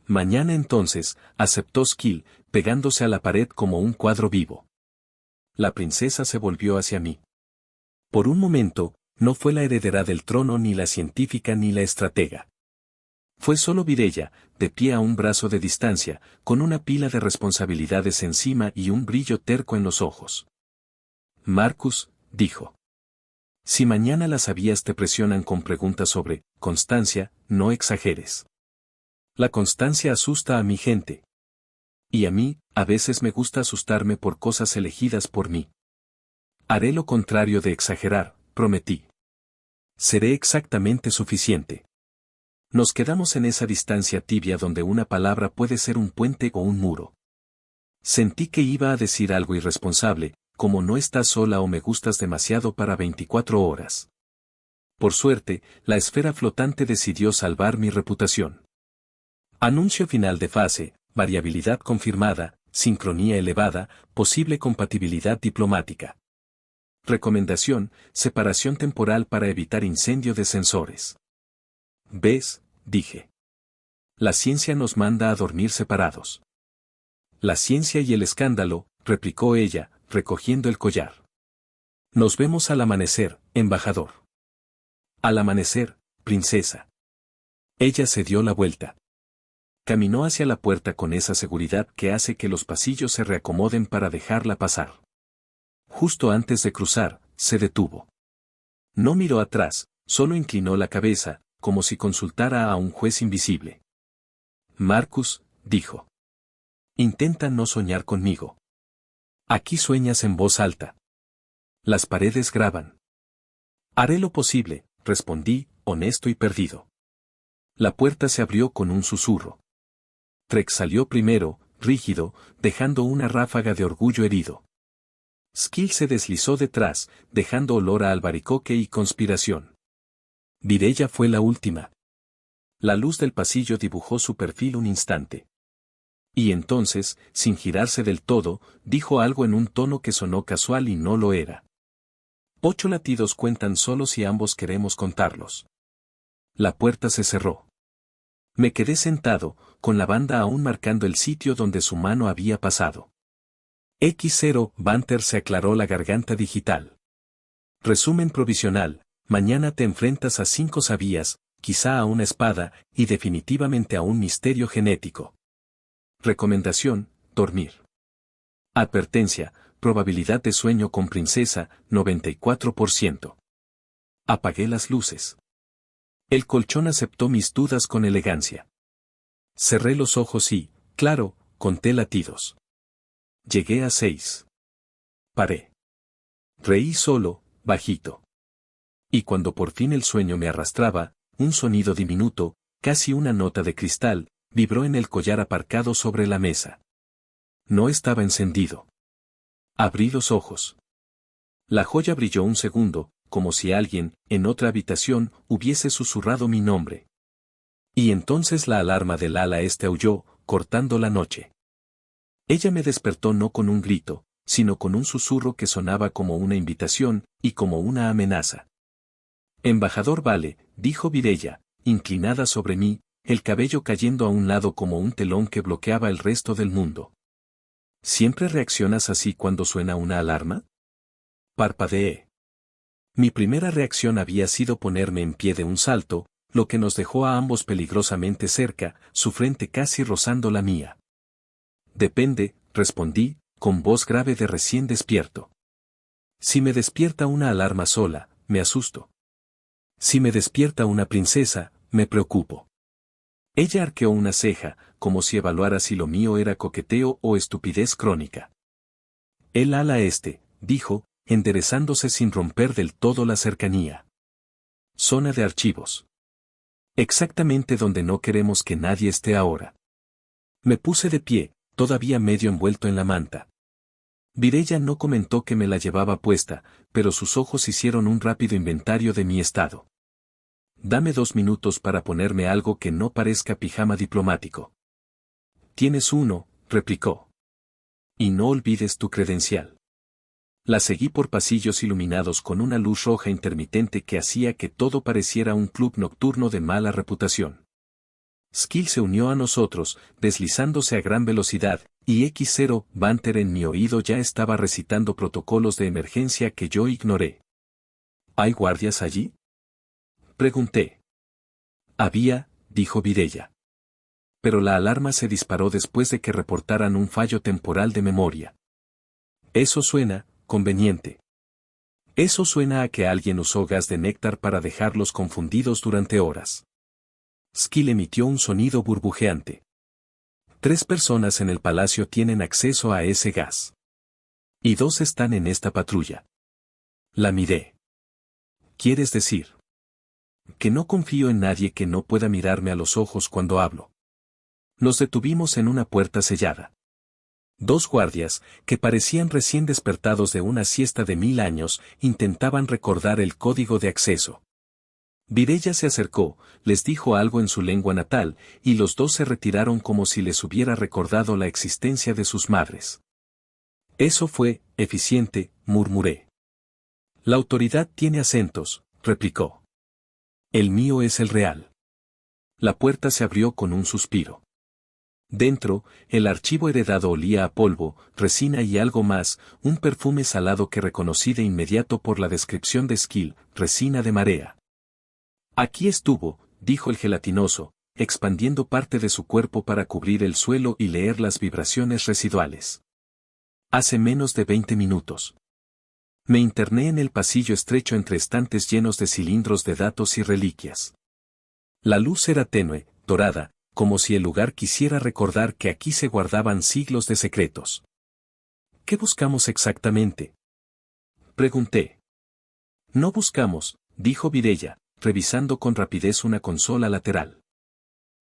Mañana entonces, aceptó Skill, pegándose a la pared como un cuadro vivo. La princesa se volvió hacia mí. Por un momento, no fue la heredera del trono ni la científica ni la estratega. Fue solo Virella, de pie a un brazo de distancia, con una pila de responsabilidades encima y un brillo terco en los ojos. Marcus, dijo. Si mañana las sabías te presionan con preguntas sobre constancia, no exageres. La constancia asusta a mi gente. Y a mí, a veces me gusta asustarme por cosas elegidas por mí. Haré lo contrario de exagerar, prometí. Seré exactamente suficiente. Nos quedamos en esa distancia tibia donde una palabra puede ser un puente o un muro. Sentí que iba a decir algo irresponsable, como no estás sola o me gustas demasiado para 24 horas. Por suerte, la esfera flotante decidió salvar mi reputación. Anuncio final de fase, variabilidad confirmada, sincronía elevada, posible compatibilidad diplomática. Recomendación, separación temporal para evitar incendio de sensores. ¿Ves? Dije. La ciencia nos manda a dormir separados. La ciencia y el escándalo, replicó ella, recogiendo el collar. Nos vemos al amanecer, embajador. Al amanecer, princesa. Ella se dio la vuelta. Caminó hacia la puerta con esa seguridad que hace que los pasillos se reacomoden para dejarla pasar. Justo antes de cruzar, se detuvo. No miró atrás, solo inclinó la cabeza, como si consultara a un juez invisible. Marcus, dijo. Intenta no soñar conmigo. Aquí sueñas en voz alta. Las paredes graban. Haré lo posible, respondí, honesto y perdido. La puerta se abrió con un susurro. Trek salió primero, rígido, dejando una ráfaga de orgullo herido. Skill se deslizó detrás, dejando olor a albaricoque y conspiración. Mireya fue la última. La luz del pasillo dibujó su perfil un instante. Y entonces, sin girarse del todo, dijo algo en un tono que sonó casual y no lo era. 8 latidos cuentan solo si ambos queremos contarlos. La puerta se cerró. Me quedé sentado, con la banda aún marcando el sitio donde su mano había pasado. X0, Banter se aclaró la garganta digital. Resumen provisional, mañana te enfrentas a 5 sabías, quizá a una espada, y definitivamente a un misterio genético. Recomendación, dormir. Advertencia, probabilidad de sueño con princesa, 94%. Apagué las luces. El colchón aceptó mis dudas con elegancia. Cerré los ojos y, claro, conté latidos. Llegué a 6. Paré. Reí solo, bajito. Y cuando por fin el sueño me arrastraba, un sonido diminuto, casi una nota de cristal, vibró en el collar aparcado sobre la mesa. No estaba encendido. Abrí los ojos. La joya brilló un segundo, como si alguien, en otra habitación, hubiese susurrado mi nombre. Y entonces la alarma del ala este aulló, cortando la noche. Ella me despertó no con un grito, sino con un susurro que sonaba como una invitación, y como una amenaza. Embajador Vale, dijo Mireya, inclinada sobre mí, el cabello cayendo a un lado como un telón que bloqueaba el resto del mundo. ¿Siempre reaccionas así cuando suena una alarma? Parpadeé. Mi primera reacción había sido ponerme en pie de un salto, lo que nos dejó a ambos peligrosamente cerca, su frente casi rozando la mía. Depende, respondí, con voz grave de recién despierto. Si me despierta una alarma sola, me asusto. Si me despierta una princesa, me preocupo. Ella arqueó una ceja, como si evaluara si lo mío era coqueteo o estupidez crónica. El ala este, dijo, enderezándose sin romper del todo la cercanía. Zona de archivos. Exactamente donde no queremos que nadie esté ahora. Me puse de pie, todavía medio envuelto en la manta. Mireya no comentó que me la llevaba puesta, pero sus ojos hicieron un rápido inventario de mi estado. Dame 2 minutos para ponerme algo que no parezca pijama diplomático. Tienes uno, replicó. Y no olvides tu credencial. La seguí por pasillos iluminados con una luz roja intermitente que hacía que todo pareciera un club nocturno de mala reputación. Skill se unió a nosotros, deslizándose a gran velocidad, y X0, Banter en mi oído ya estaba recitando protocolos de emergencia que yo ignoré. ¿Hay guardias allí? Pregunté. Había, dijo Mireya. Pero la alarma se disparó después de que reportaran un fallo temporal de memoria. Eso suena conveniente. Eso suena a que alguien usó gas de néctar para dejarlos confundidos durante horas. Skill emitió un sonido burbujeante. 3 personas en el palacio tienen acceso a ese gas. Y 2 están en esta patrulla. La miré. ¿Quieres decir? Que no confío en nadie que no pueda mirarme a los ojos cuando hablo. Nos detuvimos en una puerta sellada. 2 guardias, que parecían recién despertados de una siesta de 1000 años, intentaban recordar el código de acceso. Mireya se acercó, les dijo algo en su lengua natal, y los 2 se retiraron como si les hubiera recordado la existencia de sus madres. Eso fue eficiente, murmuré. La autoridad tiene acentos, replicó. El mío es el real. La puerta se abrió con un suspiro. Dentro, el archivo heredado olía a polvo, resina y algo más, un perfume salado que reconocí de inmediato por la descripción de Skill, resina de marea. Aquí estuvo, dijo el gelatinoso, expandiendo parte de su cuerpo para cubrir el suelo y leer las vibraciones residuales. Hace menos de 20 minutos. Me interné en el pasillo estrecho entre estantes llenos de cilindros de datos y reliquias. La luz era tenue, dorada, como si el lugar quisiera recordar que aquí se guardaban siglos de secretos. ¿Qué buscamos exactamente? Pregunté. No buscamos, dijo Virella, revisando con rapidez una consola lateral.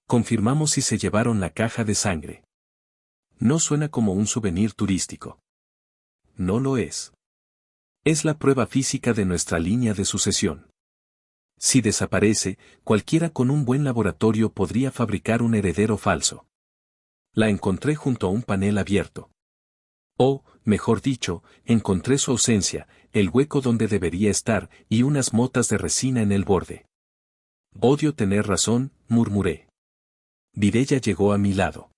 Confirmamos si se llevaron la caja de sangre. No suena como un souvenir turístico. No lo es. Es la prueba física de nuestra línea de sucesión. Si desaparece, cualquiera con un buen laboratorio podría fabricar un heredero falso. La encontré junto a un panel abierto. O, mejor dicho, encontré su ausencia, el hueco donde debería estar, y unas motas de resina en el borde. Odio tener razón, murmuré. Virella llegó a mi lado.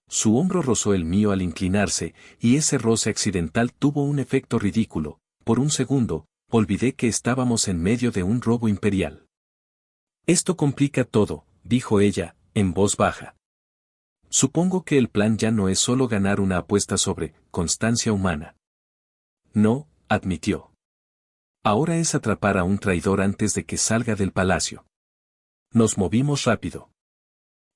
Su hombro rozó el mío al inclinarse, y ese roce accidental tuvo un efecto ridículo. Por un segundo, olvidé que estábamos en medio de un robo imperial. Esto complica todo, dijo ella, en voz baja. Supongo que el plan ya no es solo ganar una apuesta sobre constancia humana. No, admitió. Ahora es atrapar a un traidor antes de que salga del palacio. Nos movimos rápido.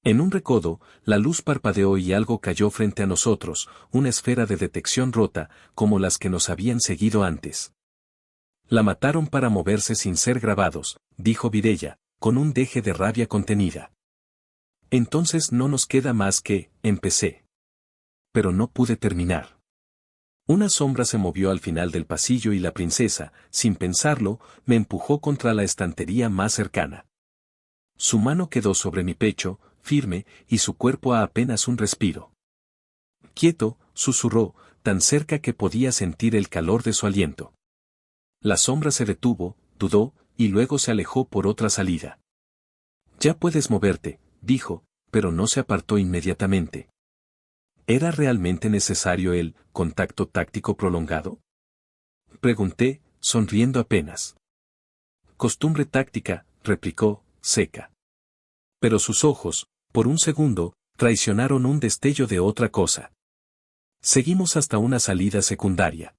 En un recodo, la luz parpadeó y algo cayó frente a nosotros, una esfera de detección rota, como las que nos habían seguido antes. La mataron para moverse sin ser grabados, dijo Virella, con un deje de rabia contenida. Entonces no nos queda más que, empecé. Pero no pude terminar. Una sombra se movió al final del pasillo y la princesa, sin pensarlo, me empujó contra la estantería más cercana. Su mano quedó sobre mi pecho, firme, y su cuerpo a apenas un respiro. Quieto, susurró, tan cerca que podía sentir el calor de su aliento. La sombra se detuvo, dudó, y luego se alejó por otra salida. Ya puedes moverte, dijo, pero no se apartó inmediatamente. ¿Era realmente necesario el contacto táctico prolongado? Pregunté, sonriendo apenas. Costumbre táctica, replicó, seca. Pero sus ojos, por un segundo, traicionaron un destello de otra cosa. Seguimos hasta una salida secundaria.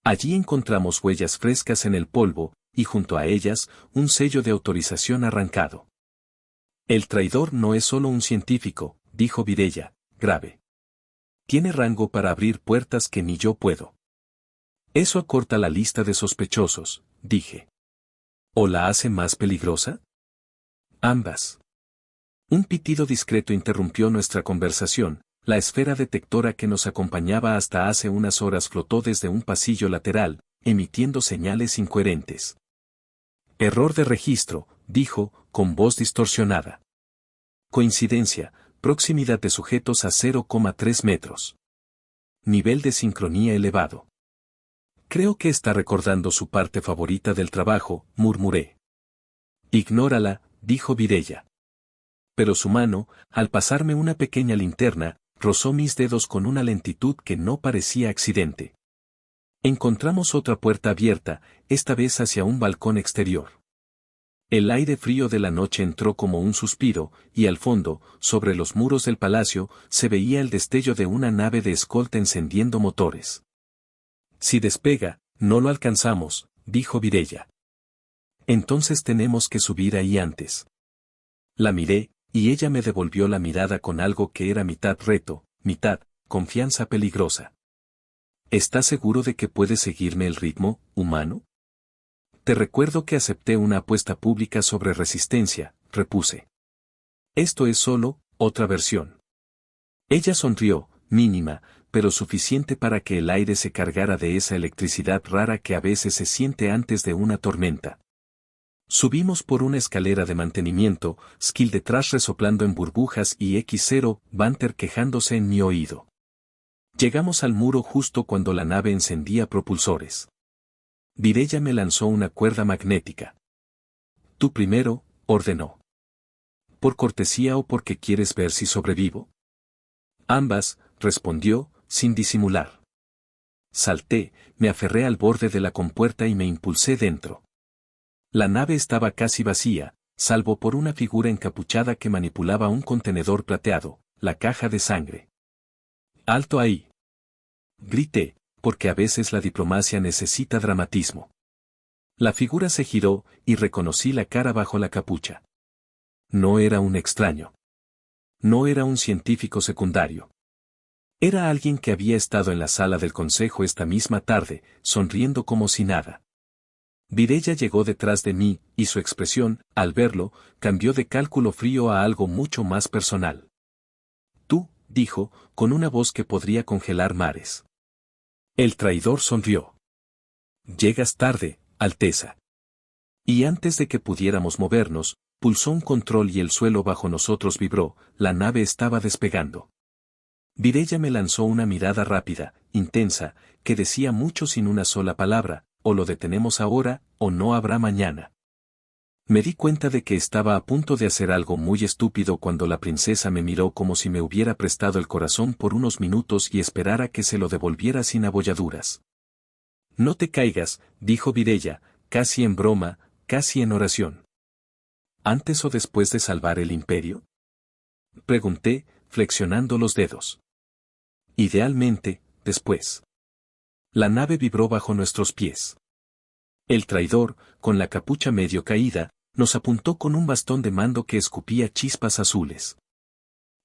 Allí encontramos huellas frescas en el polvo, y junto a ellas, un sello de autorización arrancado. El traidor no es solo un científico, dijo Virella, grave. Tiene rango para abrir puertas que ni yo puedo. Eso acorta la lista de sospechosos, dije. ¿O la hace más peligrosa? Ambas. Un pitido discreto interrumpió nuestra conversación. La esfera detectora que nos acompañaba hasta hace unas horas flotó desde un pasillo lateral, emitiendo señales incoherentes. Error de registro, dijo, con voz distorsionada. Coincidencia, proximidad de sujetos a 0,3 metros. Nivel de sincronía elevado. Creo que está recordando su parte favorita del trabajo, murmuré. Ignórala, dijo Virella. Pero su mano, al pasarme una pequeña linterna, rozó mis dedos con una lentitud que no parecía accidente. Encontramos otra puerta abierta, esta vez hacia un balcón exterior. El aire frío de la noche entró como un suspiro, y al fondo, sobre los muros del palacio, se veía el destello de una nave de escolta encendiendo motores. Si despega, no lo alcanzamos, dijo Virella. Entonces tenemos que subir ahí antes. La miré, y ella me devolvió la mirada con algo que era mitad reto, mitad confianza peligrosa. ¿Estás seguro de que puedes seguirme el ritmo, humano? Te recuerdo que acepté una apuesta pública sobre resistencia, repuse. Esto es solo otra versión. Ella sonrió, mínima, pero suficiente para que el aire se cargara de esa electricidad rara que a veces se siente antes de una tormenta. Subimos por una escalera de mantenimiento, Skill detrás resoplando en burbujas y X0, Banter quejándose en mi oído. Llegamos al muro justo cuando la nave encendía propulsores. Virella me lanzó una cuerda magnética. Tú primero, ordenó. ¿Por cortesía o porque quieres ver si sobrevivo? Ambas, respondió, sin disimular. Salté, me aferré al borde de la compuerta y me impulsé dentro. La nave estaba casi vacía, salvo por una figura encapuchada que manipulaba un contenedor plateado, la caja de sangre. ¡Alto ahí! Grité, porque a veces la diplomacia necesita dramatismo. La figura se giró, y reconocí la cara bajo la capucha. No era un extraño. No era un científico secundario. Era alguien que había estado en la sala del consejo esta misma tarde, sonriendo como si nada. Virella llegó detrás de mí, y su expresión, al verlo, cambió de cálculo frío a algo mucho más personal. Tú, dijo, con una voz que podría congelar mares. El traidor sonrió. Llegas tarde, Alteza. Y antes de que pudiéramos movernos, pulsó un control y el suelo bajo nosotros vibró, la nave estaba despegando. Virella me lanzó una mirada rápida, intensa, que decía mucho sin una sola palabra, o lo detenemos ahora, o no habrá mañana. Me di cuenta de que estaba a punto de hacer algo muy estúpido cuando la princesa me miró como si me hubiera prestado el corazón por unos minutos y esperara que se lo devolviera sin abolladuras. No te caigas, dijo Virella, casi en broma, casi en oración. ¿Antes o después de salvar el imperio? Pregunté, flexionando los dedos. Idealmente, después. La nave vibró bajo nuestros pies. El traidor, con la capucha medio caída, nos apuntó con un bastón de mando que escupía chispas azules.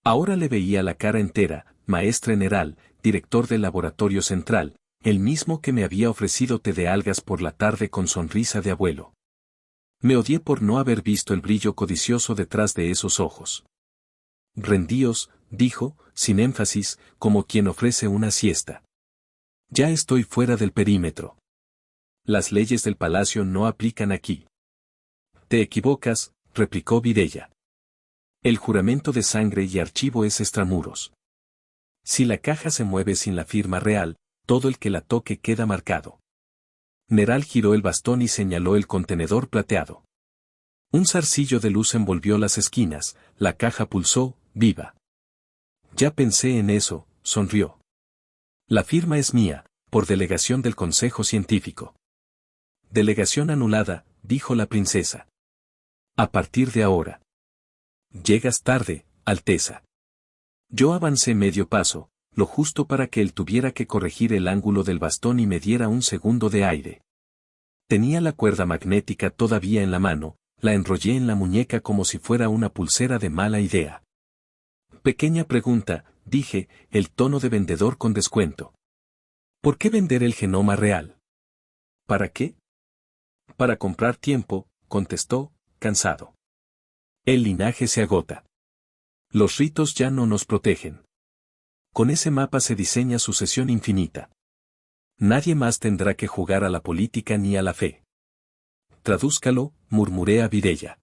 Ahora le veía la cara entera, maestre Neral, director del laboratorio central, el mismo que me había ofrecido té de algas por la tarde con sonrisa de abuelo. Me odié por no haber visto el brillo codicioso detrás de esos ojos. Rendíos, dijo, sin énfasis, como quien ofrece una siesta. Ya estoy fuera del perímetro. Las leyes del palacio no aplican aquí. Te equivocas, replicó Virella. El juramento de sangre y archivo es extramuros. Si la caja se mueve sin la firma real, todo el que la toque queda marcado. Neral giró el bastón y señaló el contenedor plateado. Un zarcillo de luz envolvió las esquinas, la caja pulsó, viva. Ya pensé en eso, sonrió. La firma es mía, por delegación del Consejo Científico. Delegación anulada, dijo la princesa. A partir de ahora. Llegas tarde, Alteza. Yo avancé medio paso, lo justo para que él tuviera que corregir el ángulo del bastón y me diera un segundo de aire. Tenía la cuerda magnética todavía en la mano, la enrollé en la muñeca como si fuera una pulsera de mala idea. Pequeña pregunta, dije, el tono de vendedor con descuento. ¿Por qué vender el genoma real? ¿Para qué? Para comprar tiempo, contestó, cansado. El linaje se agota. Los ritos ya no nos protegen. Con ese mapa se diseña sucesión infinita. Nadie más tendrá que jugar a la política ni a la fe. Tradúzcalo, murmuré a Virella.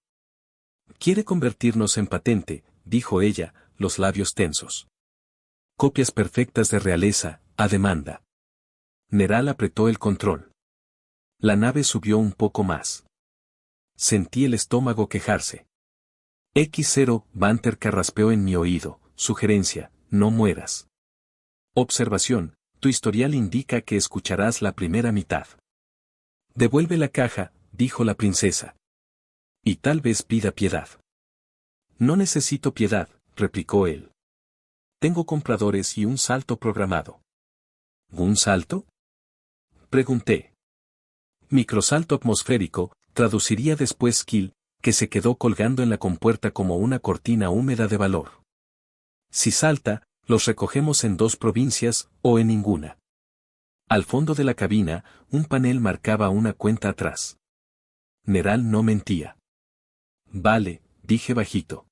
Quiere convertirnos en patente, dijo ella, los labios tensos. Copias perfectas de realeza, a demanda. Neral apretó el control. La nave subió un poco más. Sentí el estómago quejarse. X0, Banter carraspeó en mi oído, sugerencia, no mueras. Observación, tu historial indica que escucharás la primera mitad. Devuelve la caja, dijo la princesa. Y tal vez pida piedad. No necesito piedad, replicó él. Tengo compradores y un salto programado. ¿Un salto? Pregunté. Microsalto atmosférico, traduciría después Skill, que se quedó colgando en la compuerta como una cortina húmeda de valor. Si salta, los recogemos en 2 provincias, o en ninguna. Al fondo de la cabina, un panel marcaba una cuenta atrás. Neral no mentía. Vale, dije bajito.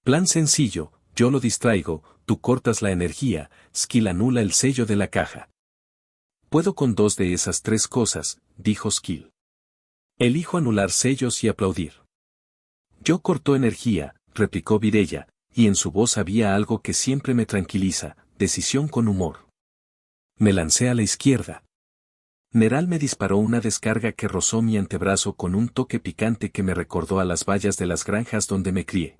Plan sencillo, yo lo distraigo, tú cortas la energía, Skill anula el sello de la caja. Puedo con 2 de esas 3 cosas, dijo Skill. Elijo anular sellos y aplaudir. Yo corto energía, replicó Virella, y en su voz había algo que siempre me tranquiliza, decisión con humor. Me lancé a la izquierda. Neral me disparó una descarga que rozó mi antebrazo con un toque picante que me recordó a las vallas de las granjas donde me crié.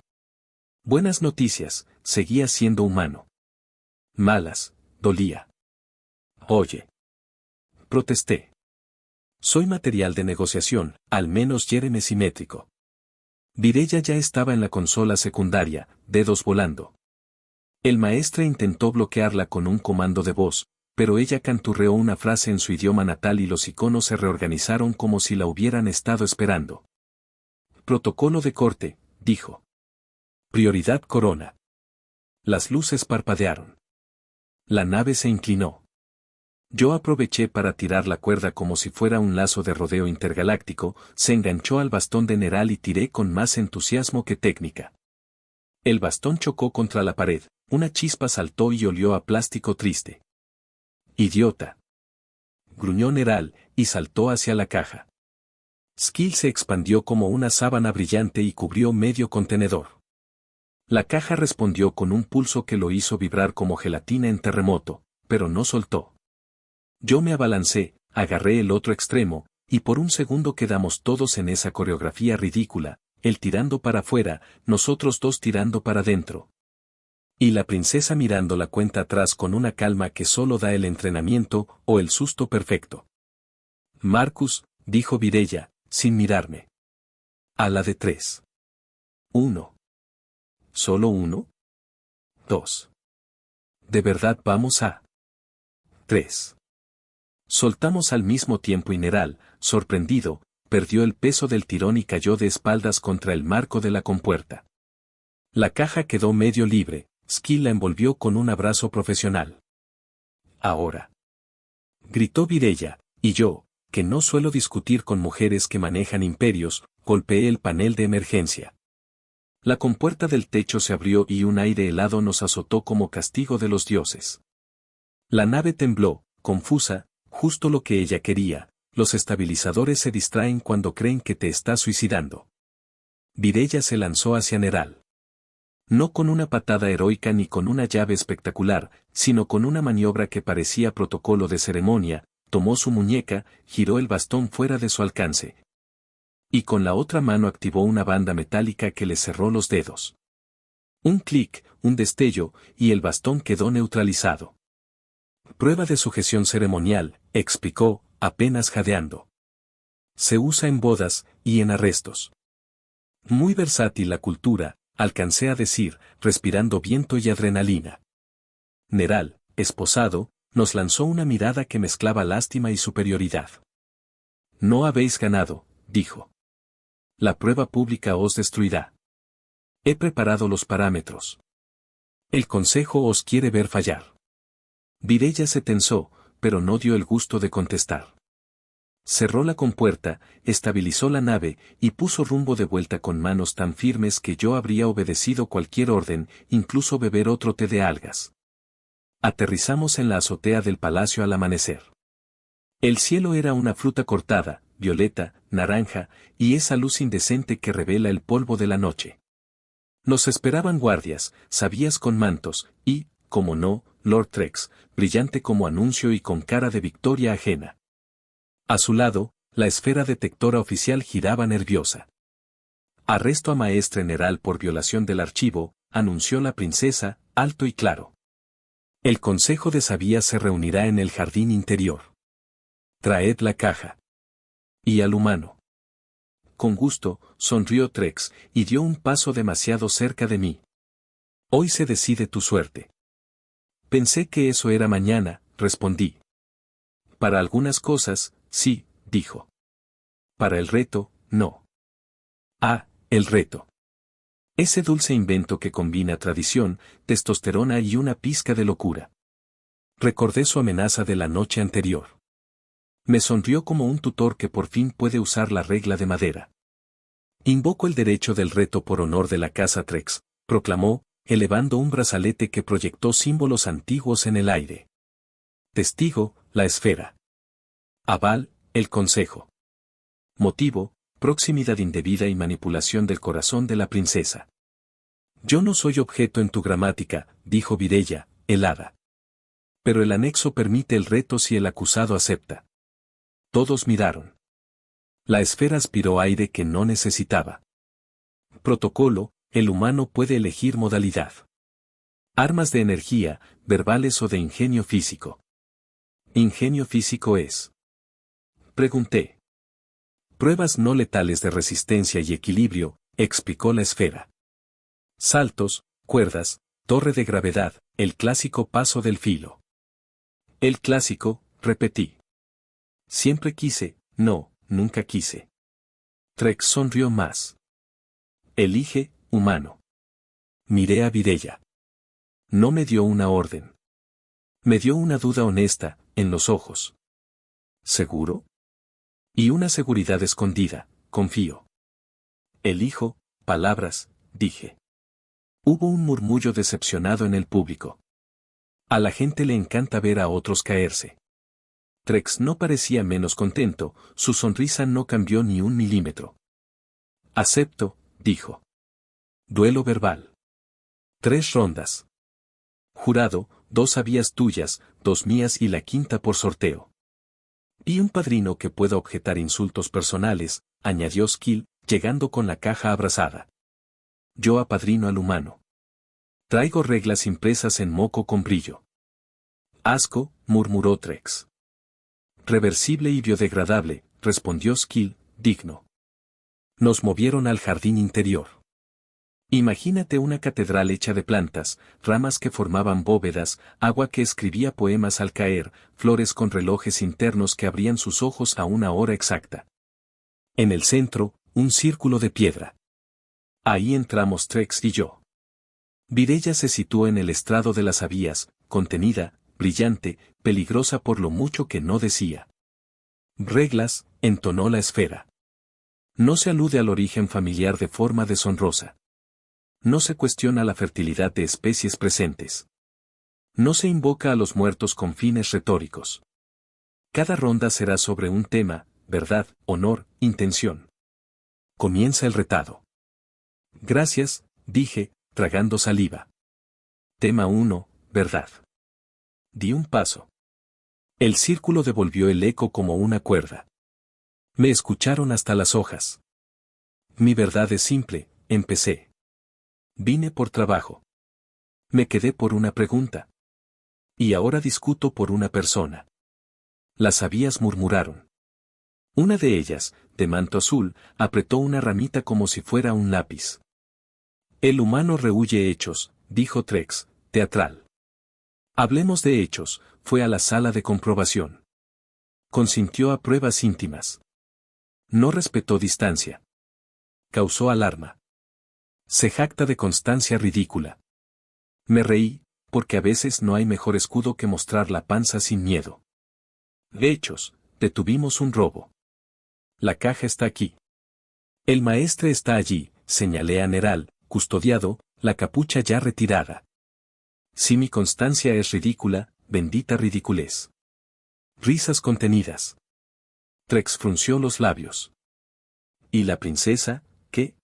Buenas noticias, seguía siendo humano. Malas, dolía. Oye. Protesté. Soy material de negociación, al menos Jeremy simétrico. Virella ya estaba en la consola secundaria, dedos volando. El maestre intentó bloquearla con un comando de voz, pero ella canturreó una frase en su idioma natal y los iconos se reorganizaron como si la hubieran estado esperando. Protocolo de corte, dijo. Prioridad corona. Las luces parpadearon. La nave se inclinó. Yo aproveché para tirar la cuerda como si fuera un lazo de rodeo intergaláctico, se enganchó al bastón de Neral y tiré con más entusiasmo que técnica. El bastón chocó contra la pared, una chispa saltó y olió a plástico triste. ¡Idiota!, gruñó Neral, y saltó hacia la caja. Skill se expandió como una sábana brillante y cubrió medio contenedor. La caja respondió con un pulso que lo hizo vibrar como gelatina en terremoto, pero no soltó. Yo me abalancé, agarré el otro extremo, y por un segundo quedamos todos en esa coreografía ridícula, él tirando para afuera, nosotros dos tirando para adentro. Y la princesa mirando la cuenta atrás con una calma que solo da el entrenamiento o el susto perfecto. Marcus, dijo Virella, sin mirarme. A la de 3. 1. ¿Solo 1? 2. ¿De verdad vamos a? 3. Soltamos al mismo tiempo y Neral, sorprendido, perdió el peso del tirón y cayó de espaldas contra el marco de la compuerta. La caja quedó medio libre, Skill la envolvió con un abrazo profesional. Ahora. Gritó Virella, y yo, que no suelo discutir con mujeres que manejan imperios, golpeé el panel de emergencia. La compuerta del techo se abrió y un aire helado nos azotó como castigo de los dioses. La nave tembló, confusa, justo lo que ella quería. Los estabilizadores se distraen cuando creen que te estás suicidando. Virella se lanzó hacia Neral. No con una patada heroica ni con una llave espectacular, sino con una maniobra que parecía protocolo de ceremonia, tomó su muñeca, giró el bastón fuera de su alcance. Y con la otra mano activó una banda metálica que le cerró los dedos. Un clic, un destello, y el bastón quedó neutralizado. Prueba de sujeción ceremonial, explicó, apenas jadeando. Se usa en bodas, y en arrestos. Muy versátil la cultura, alcancé a decir, respirando viento y adrenalina. Neral, esposado, nos lanzó una mirada que mezclaba lástima y superioridad. No habéis ganado, dijo. La prueba pública os destruirá. He preparado los parámetros. El consejo os quiere ver fallar. Virella se tensó, pero no dio el gusto de contestar. Cerró la compuerta, estabilizó la nave, y puso rumbo de vuelta con manos tan firmes que yo habría obedecido cualquier orden, incluso beber otro té de algas. Aterrizamos en la azotea del palacio al amanecer. El cielo era una fruta cortada, violeta, naranja, y esa luz indecente que revela el polvo de la noche. Nos esperaban guardias, sabías con mantos, y, como no, Lord Trex, brillante como anuncio y con cara de victoria ajena. A su lado, la esfera detectora oficial giraba nerviosa. Arresto a Maestre Neral por violación del archivo, anunció la princesa, alto y claro. El consejo de sabías se reunirá en el jardín interior. Traed la caja. Y al humano. Con gusto, sonrió Trex, y dio un paso demasiado cerca de mí. Hoy se decide tu suerte. Pensé que eso era mañana, respondí. Para algunas cosas, sí, dijo. Para el reto, no. Ah, el reto. Ese dulce invento que combina tradición, testosterona y una pizca de locura. Recordé su amenaza de la noche anterior. Me sonrió como un tutor que por fin puede usar la regla de madera. Invoco el derecho del reto por honor de la casa Trex, proclamó, elevando un brazalete que proyectó símbolos antiguos en el aire. Testigo, la esfera. Aval, el consejo. Motivo, proximidad indebida y manipulación del corazón de la princesa. Yo no soy objeto en tu gramática, dijo Virella, helada. Pero el anexo permite el reto si el acusado acepta. Todos miraron. La esfera aspiró aire que no necesitaba. Protocolo, el humano puede elegir modalidad. Armas de energía, verbales o de ingenio físico. ¿Ingenio físico es? Pregunté. Pruebas no letales de resistencia y equilibrio, explicó la esfera. Saltos, cuerdas, torre de gravedad, el clásico paso del filo. El clásico, repetí. Siempre quise, no, nunca quise. Trex sonrió más. Elige, humano. Miré a Virella. No me dio una orden. Me dio una duda honesta, en los ojos. ¿Seguro? Y una seguridad escondida, confío. Elijo palabras, dije. Hubo un murmullo decepcionado en el público. A la gente le encanta ver a otros caerse. Trex no parecía menos contento, su sonrisa no cambió ni un milímetro. Acepto, dijo. Duelo verbal. 3 rondas. Jurado, 2 habías tuyas, 2 mías y la quinta por sorteo. Y un padrino que pueda objetar insultos personales, añadió Skill, llegando con la caja abrazada. Yo apadrino al humano. Traigo reglas impresas en moco con brillo. Asco, murmuró Trex. Reversible y biodegradable, respondió Skill, digno. Nos movieron al jardín interior. Imagínate una catedral hecha de plantas, ramas que formaban bóvedas, agua que escribía poemas al caer, flores con relojes internos que abrían sus ojos a una hora exacta. En el centro, un círculo de piedra. Ahí entramos Trex y yo. Virella se situó en el estrado de las avías, contenida, brillante, peligrosa por lo mucho que no decía. Reglas, entonó la esfera. No se alude al origen familiar de forma deshonrosa. No se cuestiona la fertilidad de especies presentes. No se invoca a los muertos con fines retóricos. Cada ronda será sobre un tema, verdad, honor, intención. Comienza el retado. Gracias, dije, tragando saliva. Tema 1, verdad. Di un paso. El círculo devolvió el eco como una cuerda. Me escucharon hasta las hojas. Mi verdad es simple, empecé. Vine por trabajo. Me quedé por una pregunta. Y ahora discuto por una persona. Las avías murmuraron. Una de ellas, de manto azul, apretó una ramita como si fuera un lápiz. El humano rehúye hechos, dijo Trex, teatral. Hablemos de hechos, fue a la sala de comprobación. Consintió a pruebas íntimas. No respetó distancia. Causó alarma. Se jacta de constancia ridícula. Me reí, porque a veces no hay mejor escudo que mostrar la panza sin miedo. De hechos, detuvimos un robo. La caja está aquí. El maestre está allí, señalé a Neral, custodiado, la capucha ya retirada. Si mi constancia es ridícula, bendita ridiculez. Risas contenidas. Trex frunció los labios. ¿Y la princesa, qué?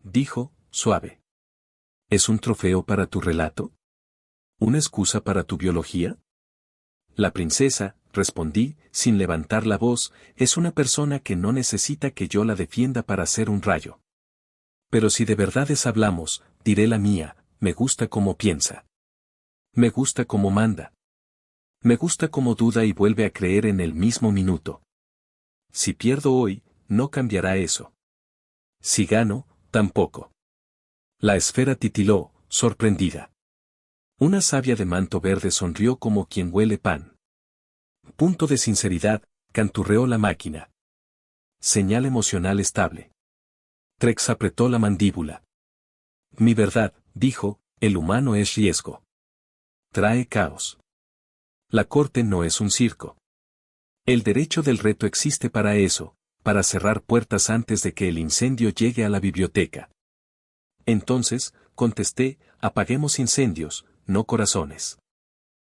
Dijo, suave. ¿Es un trofeo para tu relato? ¿Una excusa para tu biología? La princesa, respondí, sin levantar la voz, es una persona que no necesita que yo la defienda para ser un rayo. Pero si de verdades hablamos, diré la mía, me gusta como piensa. Me gusta como manda. Me gusta como duda y vuelve a creer en el mismo minuto. Si pierdo hoy, no cambiará eso. Si gano, tampoco. La esfera titiló, sorprendida. Una sabia de manto verde sonrió como quien huele pan. Punto de sinceridad, canturreó la máquina. Señal emocional estable. Trex apretó la mandíbula. Mi verdad, dijo, el humano es riesgo. Trae caos. La corte no es un circo. El derecho del reto existe para eso, para cerrar puertas antes de que el incendio llegue a la biblioteca. Entonces, contesté, apaguemos incendios, no corazones.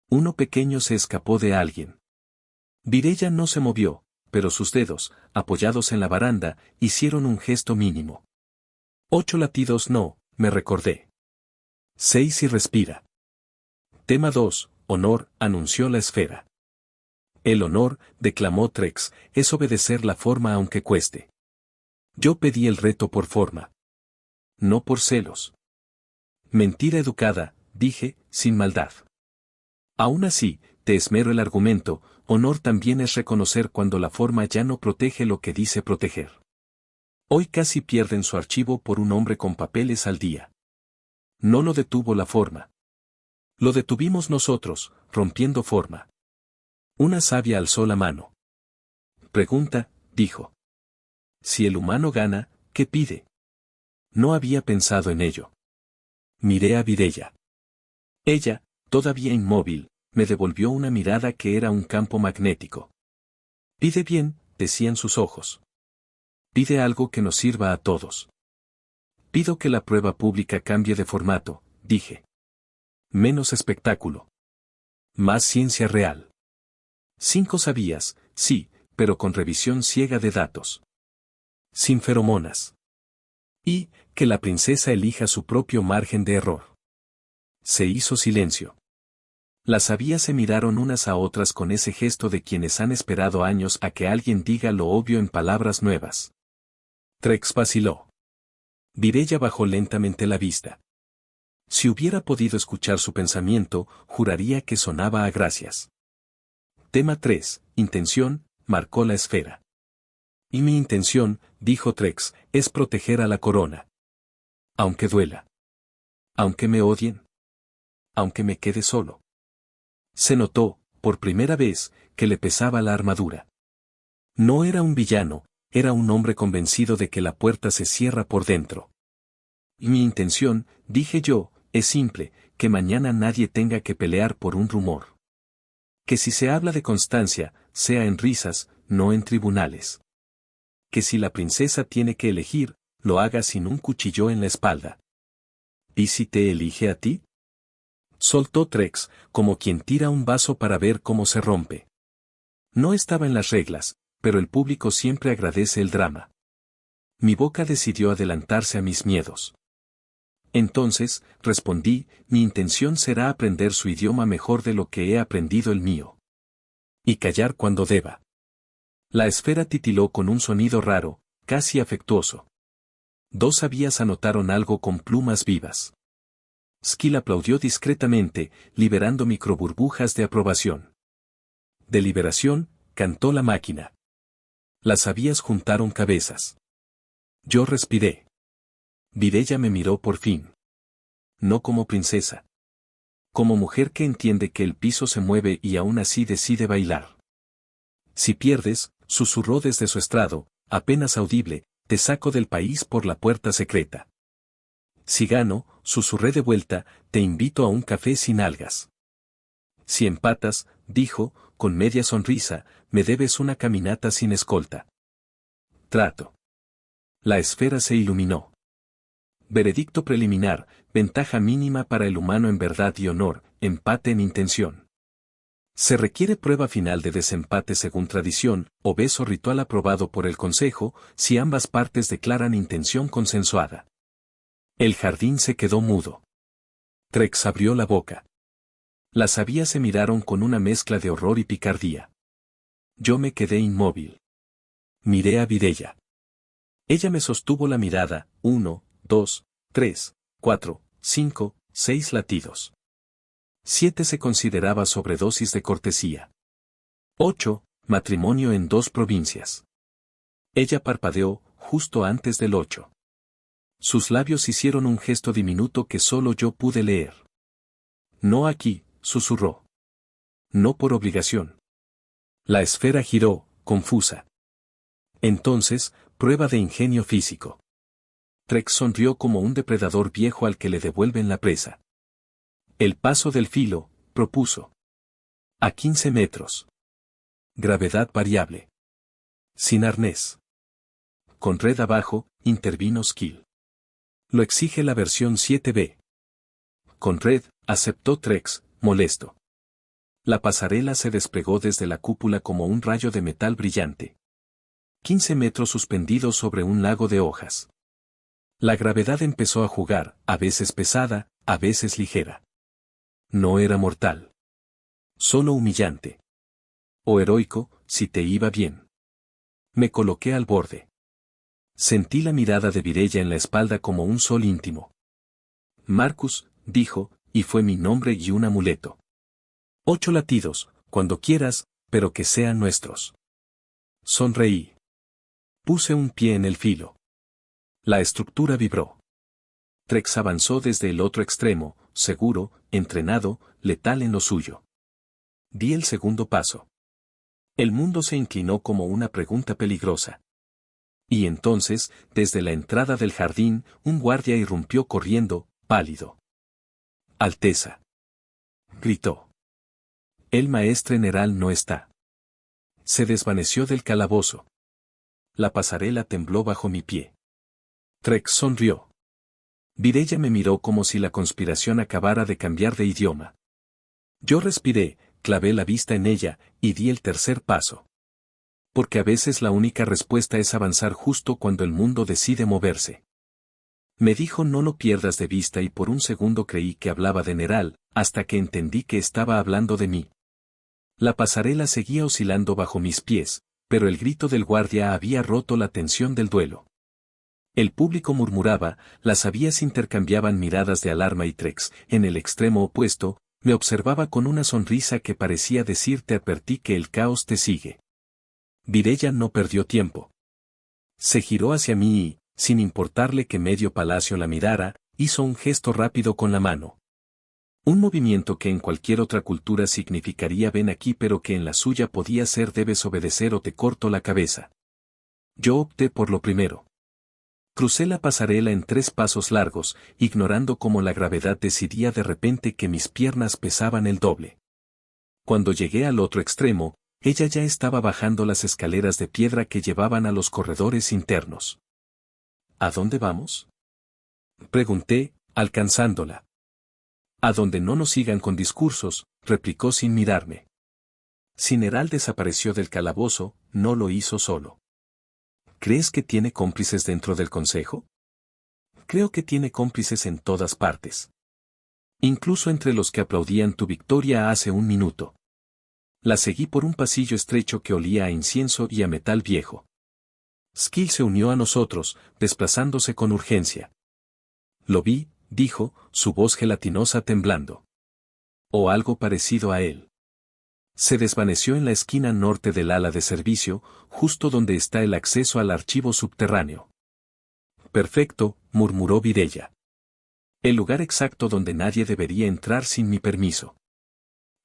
Uno pequeño se escapó de alguien. Virella no se movió, pero sus dedos, apoyados en la baranda, hicieron un gesto mínimo. 8 latidos no, me recordé. 6 y respira. Tema 2, honor, anunció la esfera. El honor, declamó Trex, es obedecer la forma aunque cueste. Yo pedí el reto por forma. No por celos. Mentira educada, dije, sin maldad. Aún así, te esmero el argumento, honor también es reconocer cuando la forma ya no protege lo que dice proteger. Hoy casi pierden su archivo por un hombre con papeles al día. No lo detuvo la forma. Lo detuvimos nosotros, rompiendo forma. Una sabia alzó la mano. Pregunta, dijo. Si el humano gana, ¿qué pide? No había pensado en ello. Miré a Virella. Ella, todavía inmóvil, me devolvió una mirada que era un campo magnético. Pide bien, decían sus ojos. Pide algo que nos sirva a todos. Pido que la prueba pública cambie de formato, dije. Menos espectáculo. Más ciencia real. 5 sabías, sí, pero con revisión ciega de datos. Sin feromonas. Y, que la princesa elija su propio margen de error. Se hizo silencio. Las sabías se miraron unas a otras con ese gesto de quienes han esperado años a que alguien diga lo obvio en palabras nuevas. Trex vaciló. Virella bajó lentamente la vista. Si hubiera podido escuchar su pensamiento, juraría que sonaba a gracias. Tema 3, intención, marcó la esfera. Y mi intención, dijo Trex, es proteger a la corona. Aunque duela. Aunque me odien. Aunque me quede solo. Se notó, por primera vez, que le pesaba la armadura. No era un villano, era un hombre convencido de que la puerta se cierra por dentro. Y mi intención, dije yo, es simple, que mañana nadie tenga que pelear por un rumor. Que si se habla de Constancia, sea en risas, no en tribunales. Que si la princesa tiene que elegir, lo haga sin un cuchillo en la espalda. ¿Y si te elige a ti? Soltó Trex, como quien tira un vaso para ver cómo se rompe. No estaba en las reglas, pero el público siempre agradece el drama. Mi boca decidió adelantarse a mis miedos. Entonces, respondí, mi intención será aprender su idioma mejor de lo que he aprendido el mío. Y callar cuando deba. La esfera titiló con un sonido raro, casi afectuoso. 2 sabías anotaron algo con plumas vivas. Skill aplaudió discretamente, liberando microburbujas de aprobación. Deliberación, cantó la máquina. Las sabías juntaron cabezas. Yo respiré. Virella me miró por fin. No como princesa. Como mujer que entiende que el piso se mueve y aún así decide bailar. Si pierdes, susurró desde su estrado, apenas audible, te saco del país por la puerta secreta. Si gano, susurré de vuelta, te invito a un café sin algas. Si empatas, dijo, con media sonrisa, me debes una caminata sin escolta. Trato. La esfera se iluminó. Veredicto preliminar, ventaja mínima para el humano en verdad y honor, empate en intención. Se requiere prueba final de desempate según tradición, o beso ritual aprobado por el Consejo, si ambas partes declaran intención consensuada. El jardín se quedó mudo. Trex abrió la boca. Las sabías se miraron con una mezcla de horror y picardía. Yo me quedé inmóvil. Miré a Virella. Ella me sostuvo la mirada, 1, 2, 3, 4, 5, 6 latidos. 7 se consideraba sobredosis de cortesía. 8, matrimonio en 2 provincias. Ella parpadeó, justo antes del 8. Sus labios hicieron un gesto diminuto que solo yo pude leer. No aquí, susurró. No por obligación. La esfera giró, confusa. Entonces, prueba de ingenio físico. Trex sonrió como un depredador viejo al que le devuelven la presa. El paso del filo, propuso. A 15 metros. Gravedad variable. Sin arnés. Con red abajo, intervino Skill. Lo exige la versión 7B. Con red, aceptó Trex, molesto. La pasarela se desplegó desde la cúpula como un rayo de metal brillante. 15 metros suspendidos sobre un lago de hojas. La gravedad empezó a jugar, a veces pesada, a veces ligera. No era mortal. Solo humillante. O heroico, si te iba bien. Me coloqué al borde. Sentí la mirada de Virella en la espalda como un sol íntimo. Marcus, dijo, y fue mi nombre y un amuleto. 8 latidos, cuando quieras, pero que sean nuestros. Sonreí. Puse un pie en el filo. La estructura vibró. Trex avanzó desde el otro extremo, seguro, entrenado, letal en lo suyo. Di el segundo paso. El mundo se inclinó como una pregunta peligrosa. Y entonces, desde la entrada del jardín, un guardia irrumpió corriendo, pálido. Alteza. Gritó. El maestre Neral no está. Se desvaneció del calabozo. La pasarela tembló bajo mi pie. Trex sonrió. Virella me miró como si la conspiración acabara de cambiar de idioma. Yo respiré, clavé la vista en ella, y di el tercer paso. Porque a veces la única respuesta es avanzar justo cuando el mundo decide moverse. Me dijo no lo pierdas de vista y por un segundo creí que hablaba de Neral, hasta que entendí que estaba hablando de mí. La pasarela seguía oscilando bajo mis pies, pero el grito del guardia había roto la tensión del duelo. El público murmuraba, las avías intercambiaban miradas de alarma y Trex, en el extremo opuesto, me observaba con una sonrisa que parecía decir te advertí que el caos te sigue. Virella no perdió tiempo. Se giró hacia mí y, sin importarle que medio palacio la mirara, hizo un gesto rápido con la mano. Un movimiento que en cualquier otra cultura significaría ven aquí pero que en la suya podía ser debes obedecer o te corto la cabeza. Yo opté por lo primero. Crucé la pasarela en 3 pasos largos, ignorando cómo la gravedad decidía de repente que mis piernas pesaban el doble. Cuando llegué al otro extremo, ella ya estaba bajando las escaleras de piedra que llevaban a los corredores internos. ¿A dónde vamos?, pregunté, alcanzándola. A donde no nos sigan con discursos, replicó sin mirarme. Si Neral desapareció del calabozo, no lo hizo solo. ¿Crees que tiene cómplices dentro del consejo? Creo que tiene cómplices en todas partes. Incluso entre los que aplaudían tu victoria hace un minuto. La seguí por un pasillo estrecho que olía a incienso y a metal viejo. Skill se unió a nosotros, desplazándose con urgencia. Lo vi, dijo, su voz gelatinosa temblando. O algo parecido a él. Se desvaneció en la esquina norte del ala de servicio, justo donde está el acceso al archivo subterráneo. Perfecto, murmuró Virella. El lugar exacto donde nadie debería entrar sin mi permiso.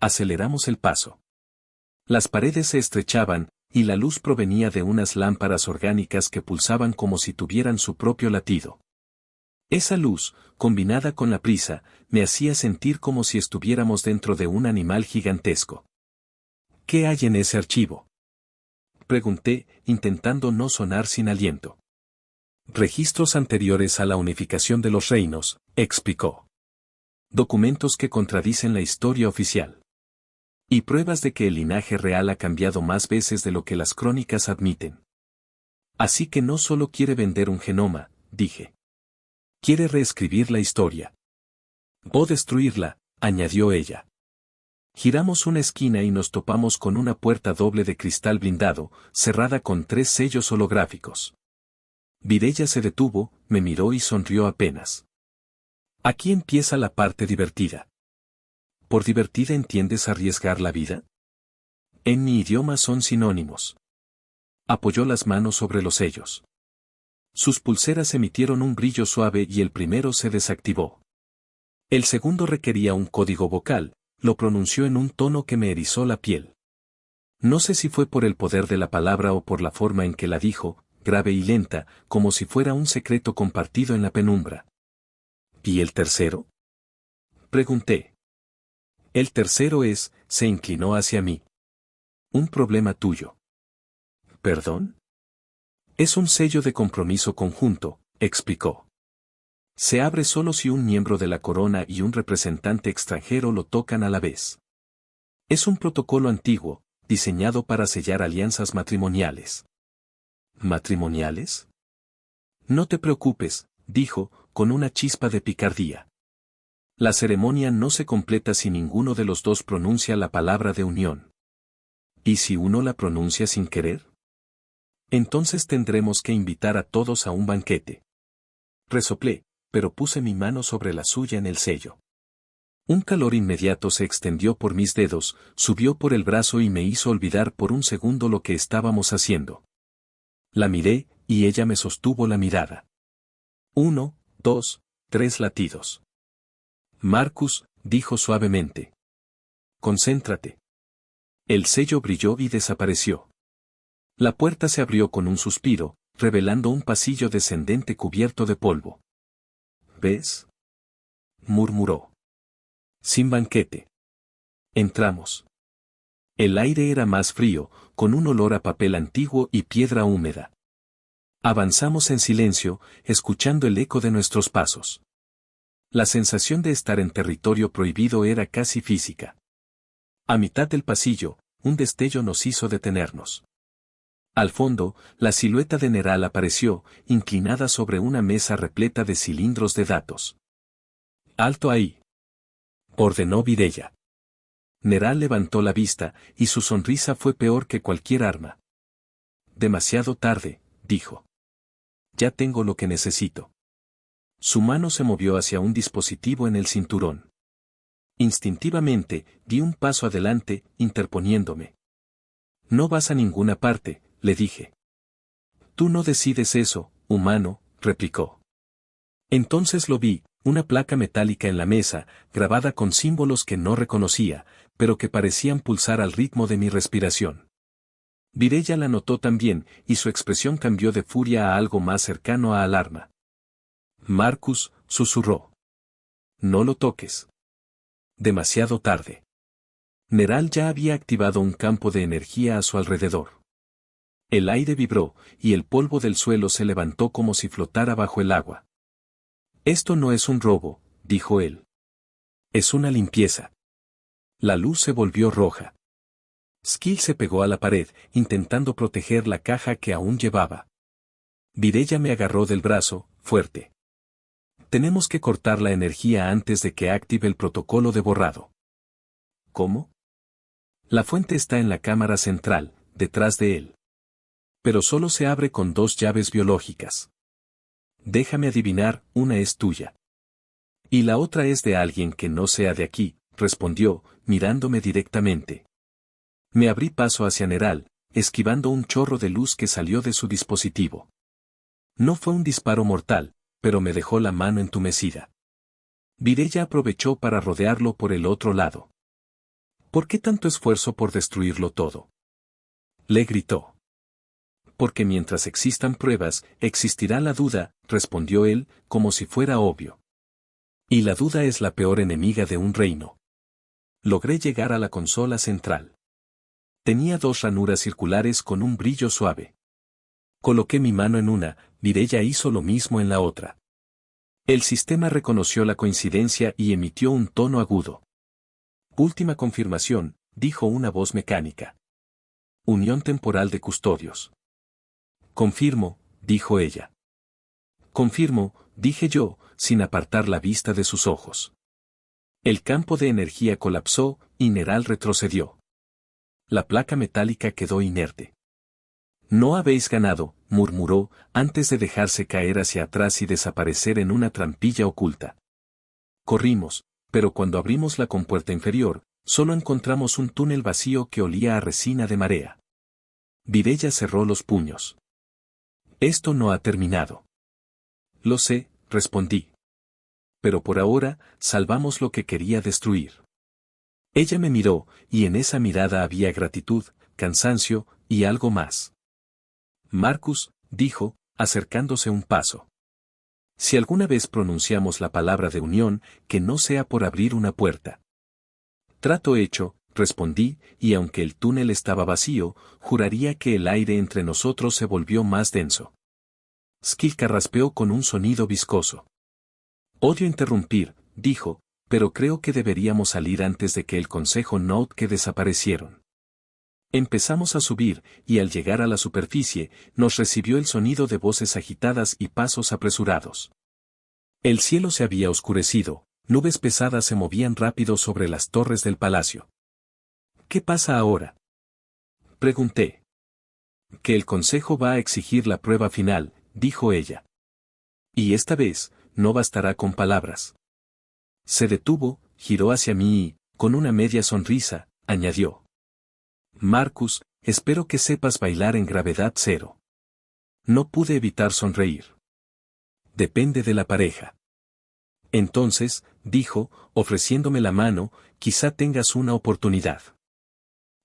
Aceleramos el paso. Las paredes se estrechaban, y la luz provenía de unas lámparas orgánicas que pulsaban como si tuvieran su propio latido. Esa luz, combinada con la prisa, me hacía sentir como si estuviéramos dentro de un animal gigantesco. ¿Qué hay en ese archivo?, pregunté, intentando no sonar sin aliento. Registros anteriores a la unificación de los reinos, explicó. Documentos que contradicen la historia oficial. Y pruebas de que el linaje real ha cambiado más veces de lo que las crónicas admiten. Así que no solo quiere vender un genoma, dije. Quiere reescribir la historia. O destruirla, añadió ella. Giramos una esquina y nos topamos con una puerta doble de cristal blindado, cerrada con 3 sellos holográficos. Virella se detuvo, me miró y sonrió apenas. Aquí empieza la parte divertida. ¿Por divertida entiendes arriesgar la vida? En mi idioma son sinónimos. Apoyó las manos sobre los sellos. Sus pulseras emitieron un brillo suave y el primero se desactivó. El segundo requería un código vocal, lo pronunció en un tono que me erizó la piel. No sé si fue por el poder de la palabra o por la forma en que la dijo, grave y lenta, como si fuera un secreto compartido en la penumbra. ¿Y el tercero?, pregunté. El tercero es, se inclinó hacia mí. Un problema tuyo. ¿Perdón? Es un sello de compromiso conjunto, explicó. Se abre solo si un miembro de la corona y un representante extranjero lo tocan a la vez. Es un protocolo antiguo, diseñado para sellar alianzas matrimoniales. ¿Matrimoniales? No te preocupes, dijo, con una chispa de picardía. La ceremonia no se completa si ninguno de los dos pronuncia la palabra de unión. ¿Y si uno la pronuncia sin querer? Entonces tendremos que invitar a todos a un banquete. Resoplé, pero puse mi mano sobre la suya en el sello. Un calor inmediato se extendió por mis dedos, subió por el brazo y me hizo olvidar por un segundo lo que estábamos haciendo. La miré, y ella me sostuvo la mirada. 1, 2, 3 latidos. Marcus, dijo suavemente. Concéntrate. El sello brilló y desapareció. La puerta se abrió con un suspiro, revelando un pasillo descendente cubierto de polvo. ¿Ves?, murmuró. Sin banquete. Entramos. El aire era más frío, con un olor a papel antiguo y piedra húmeda. Avanzamos en silencio, escuchando el eco de nuestros pasos. La sensación de estar en territorio prohibido era casi física. A mitad del pasillo, un destello nos hizo detenernos. Al fondo, la silueta de Neral apareció, inclinada sobre una mesa repleta de cilindros de datos. «¡Alto ahí!», ordenó Virella. Neral levantó la vista, y su sonrisa fue peor que cualquier arma. «Demasiado tarde», dijo. «Ya tengo lo que necesito». Su mano se movió hacia un dispositivo en el cinturón. Instintivamente, di un paso adelante, interponiéndome. «No vas a ninguna parte», le dije. «Tú no decides eso, humano», replicó. Entonces lo vi, una placa metálica en la mesa, grabada con símbolos que no reconocía, pero que parecían pulsar al ritmo de mi respiración. Virella la notó también, y su expresión cambió de furia a algo más cercano a alarma. «Marcus», susurró. «No lo toques. Demasiado tarde». Neral ya había activado un campo de energía a su alrededor. El aire vibró, y el polvo del suelo se levantó como si flotara bajo el agua. «Esto no es un robo», dijo él. «Es una limpieza». La luz se volvió roja. Skill se pegó a la pared, intentando proteger la caja que aún llevaba. Virella me agarró del brazo, fuerte. «Tenemos que cortar la energía antes de que active el protocolo de borrado». «¿Cómo?». «La fuente está en la cámara central, detrás de él. Pero solo se abre con 2 llaves biológicas. Déjame adivinar, una es tuya. Y la otra es de alguien que no sea de aquí», respondió, mirándome directamente. Me abrí paso hacia Neral, esquivando un chorro de luz que salió de su dispositivo. No fue un disparo mortal, pero me dejó la mano entumecida. Virella aprovechó para rodearlo por el otro lado. «¿Por qué tanto esfuerzo por destruirlo todo?», le gritó. «Porque mientras existan pruebas, existirá la duda», respondió él, como si fuera obvio. «Y la duda es la peor enemiga de un reino». Logré llegar a la consola central. Tenía 2 ranuras circulares con un brillo suave. Coloqué mi mano en una, Virella hizo lo mismo en la otra. El sistema reconoció la coincidencia y emitió un tono agudo. «Última confirmación», dijo una voz mecánica. «Unión temporal de custodios». «Confirmo», dijo ella. «Confirmo», dije yo, sin apartar la vista de sus ojos. El campo de energía colapsó, y Neral retrocedió. La placa metálica quedó inerte. «No habéis ganado», murmuró, antes de dejarse caer hacia atrás y desaparecer en una trampilla oculta. Corrimos, pero cuando abrimos la compuerta inferior, solo encontramos un túnel vacío que olía a resina de marea. Virella cerró los puños. «Esto no ha terminado». «Lo sé», respondí. «Pero por ahora, salvamos lo que quería destruir». Ella me miró, y en esa mirada había gratitud, cansancio, y algo más. «Marcus», dijo, acercándose un paso. «Si alguna vez pronunciamos la palabra de unión, que no sea por abrir una puerta». «Trato hecho», respondí, y aunque el túnel estaba vacío, juraría que el aire entre nosotros se volvió más denso. Skill carraspeó con un sonido viscoso. «Odio interrumpir», dijo, «pero creo que deberíamos salir antes de que el consejo note que desaparecieron». Empezamos a subir, y al llegar a la superficie, nos recibió el sonido de voces agitadas y pasos apresurados. El cielo se había oscurecido, nubes pesadas se movían rápido sobre las torres del palacio. «¿Qué pasa ahora?», pregunté. «Que el consejo va a exigir la prueba final», dijo ella. «Y esta vez, no bastará con palabras». Se detuvo, giró hacia mí y, con una media sonrisa, añadió. «Marcus, espero que sepas bailar en gravedad cero». No pude evitar sonreír. «Depende de la pareja». «Entonces», dijo, ofreciéndome la mano, «quizá tengas una oportunidad».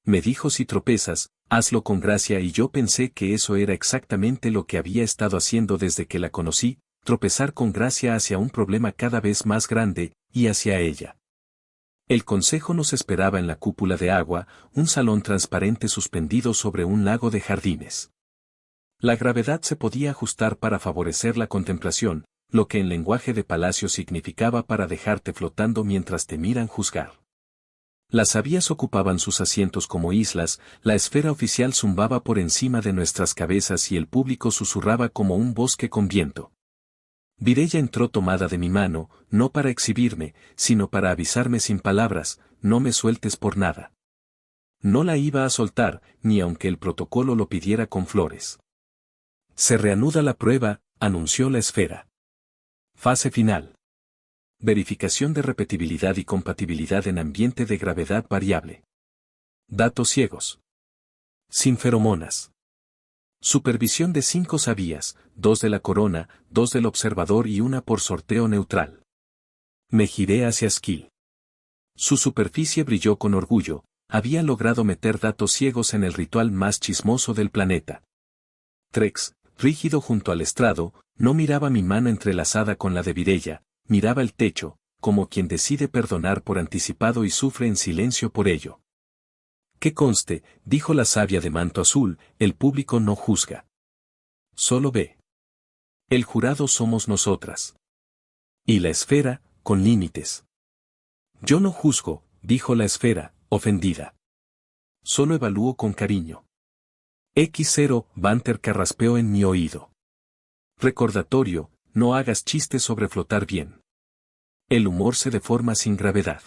Me dijo: «Si tropezas, hazlo con gracia», y yo pensé que eso era exactamente lo que había estado haciendo desde que la conocí, tropezar con gracia hacia un problema cada vez más grande, y hacia ella. El consejo nos esperaba en la cúpula de agua, un salón transparente suspendido sobre un lago de jardines. La gravedad se podía ajustar para favorecer la contemplación, lo que en lenguaje de palacio significaba para dejarte flotando mientras te miran juzgar. Las sabias ocupaban sus asientos como islas, la esfera oficial zumbaba por encima de nuestras cabezas y el público susurraba como un bosque con viento. Virella entró tomada de mi mano, no para exhibirme, sino para avisarme sin palabras, no me sueltes por nada. No la iba a soltar, ni aunque el protocolo lo pidiera con flores. Se reanuda la prueba, anunció la esfera. Fase final. Verificación de repetibilidad y compatibilidad en ambiente de gravedad variable. Datos ciegos. Sin feromonas. Supervisión de 5 sabías, 2 de la corona, 2 del observador y 1 por sorteo neutral. Me giré hacia Skill. Su superficie brilló con orgullo, había logrado meter datos ciegos en el ritual más chismoso del planeta. Trex, rígido junto al estrado, no miraba mi mano entrelazada con la de Virella, miraba el techo, como quien decide perdonar por anticipado y sufre en silencio por ello. Que conste, dijo la sabia de manto azul, el público no juzga. Solo ve. El jurado somos nosotras. Y la esfera, con límites. Yo no juzgo, dijo la esfera, ofendida. Solo evalúo con cariño. X0, Banter carraspeó en mi oído. Recordatorio, no hagas chistes sobre flotar bien. El humor se deforma sin gravedad.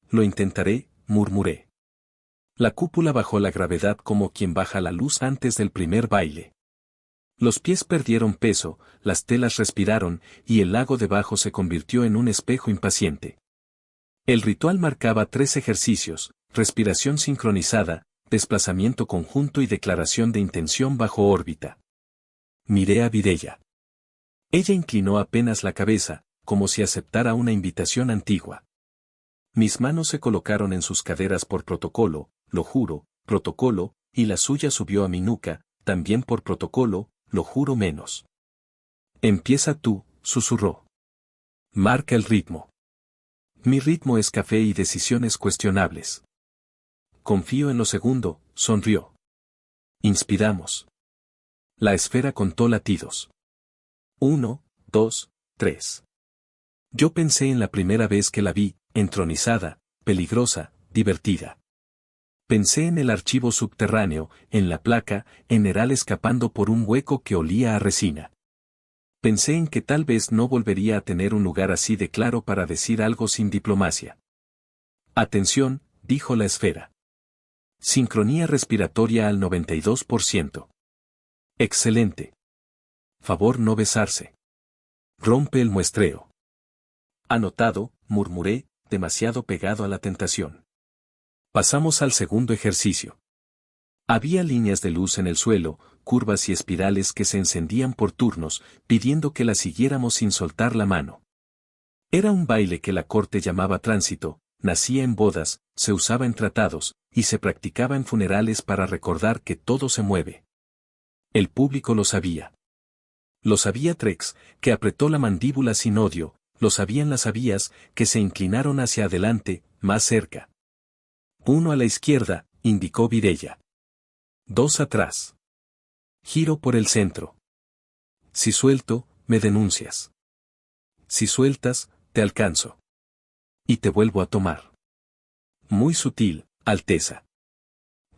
Lo intentaré, murmuré. La cúpula bajó la gravedad como quien baja la luz antes del primer baile. Los pies perdieron peso, las telas respiraron, y el lago debajo se convirtió en un espejo impaciente. El ritual marcaba 3 ejercicios: respiración sincronizada, desplazamiento conjunto y declaración de intención bajo órbita. Miré a Virella. Ella inclinó apenas la cabeza, como si aceptara una invitación antigua. Mis manos se colocaron en sus caderas por protocolo, lo juro, protocolo, y la suya subió a mi nuca, también por protocolo, lo juro menos. Empieza tú, susurró. Marca el ritmo. Mi ritmo es café y decisiones cuestionables. Confío en lo segundo, sonrió. Inspiramos. La esfera contó latidos. 1, 2, 3. Yo pensé en la primera vez que la vi, entronizada, peligrosa, divertida. Pensé en el archivo subterráneo, en la placa, en Heral escapando por un hueco que olía a resina. Pensé en que tal vez no volvería a tener un lugar así de claro para decir algo sin diplomacia. Atención, dijo la esfera. Sincronía respiratoria al 92%. Excelente. Favor no besarse. Rompe el muestreo. Anotado, murmuré, demasiado pegado a la tentación. Pasamos al segundo ejercicio. Había líneas de luz en el suelo, curvas y espirales que se encendían por turnos, pidiendo que la siguiéramos sin soltar la mano. Era un baile que la corte llamaba tránsito, nacía en bodas, se usaba en tratados, y se practicaba en funerales para recordar que todo se mueve. El público lo sabía. Lo sabía Trex, que apretó la mandíbula sin odio, lo sabían las sabías, que se inclinaron hacia adelante, más cerca. 1 a la izquierda, indicó Virella. 2 atrás. Giro por el centro. Si suelto, me denuncias. Si sueltas, te alcanzo. Y te vuelvo a tomar. Muy sutil, Alteza.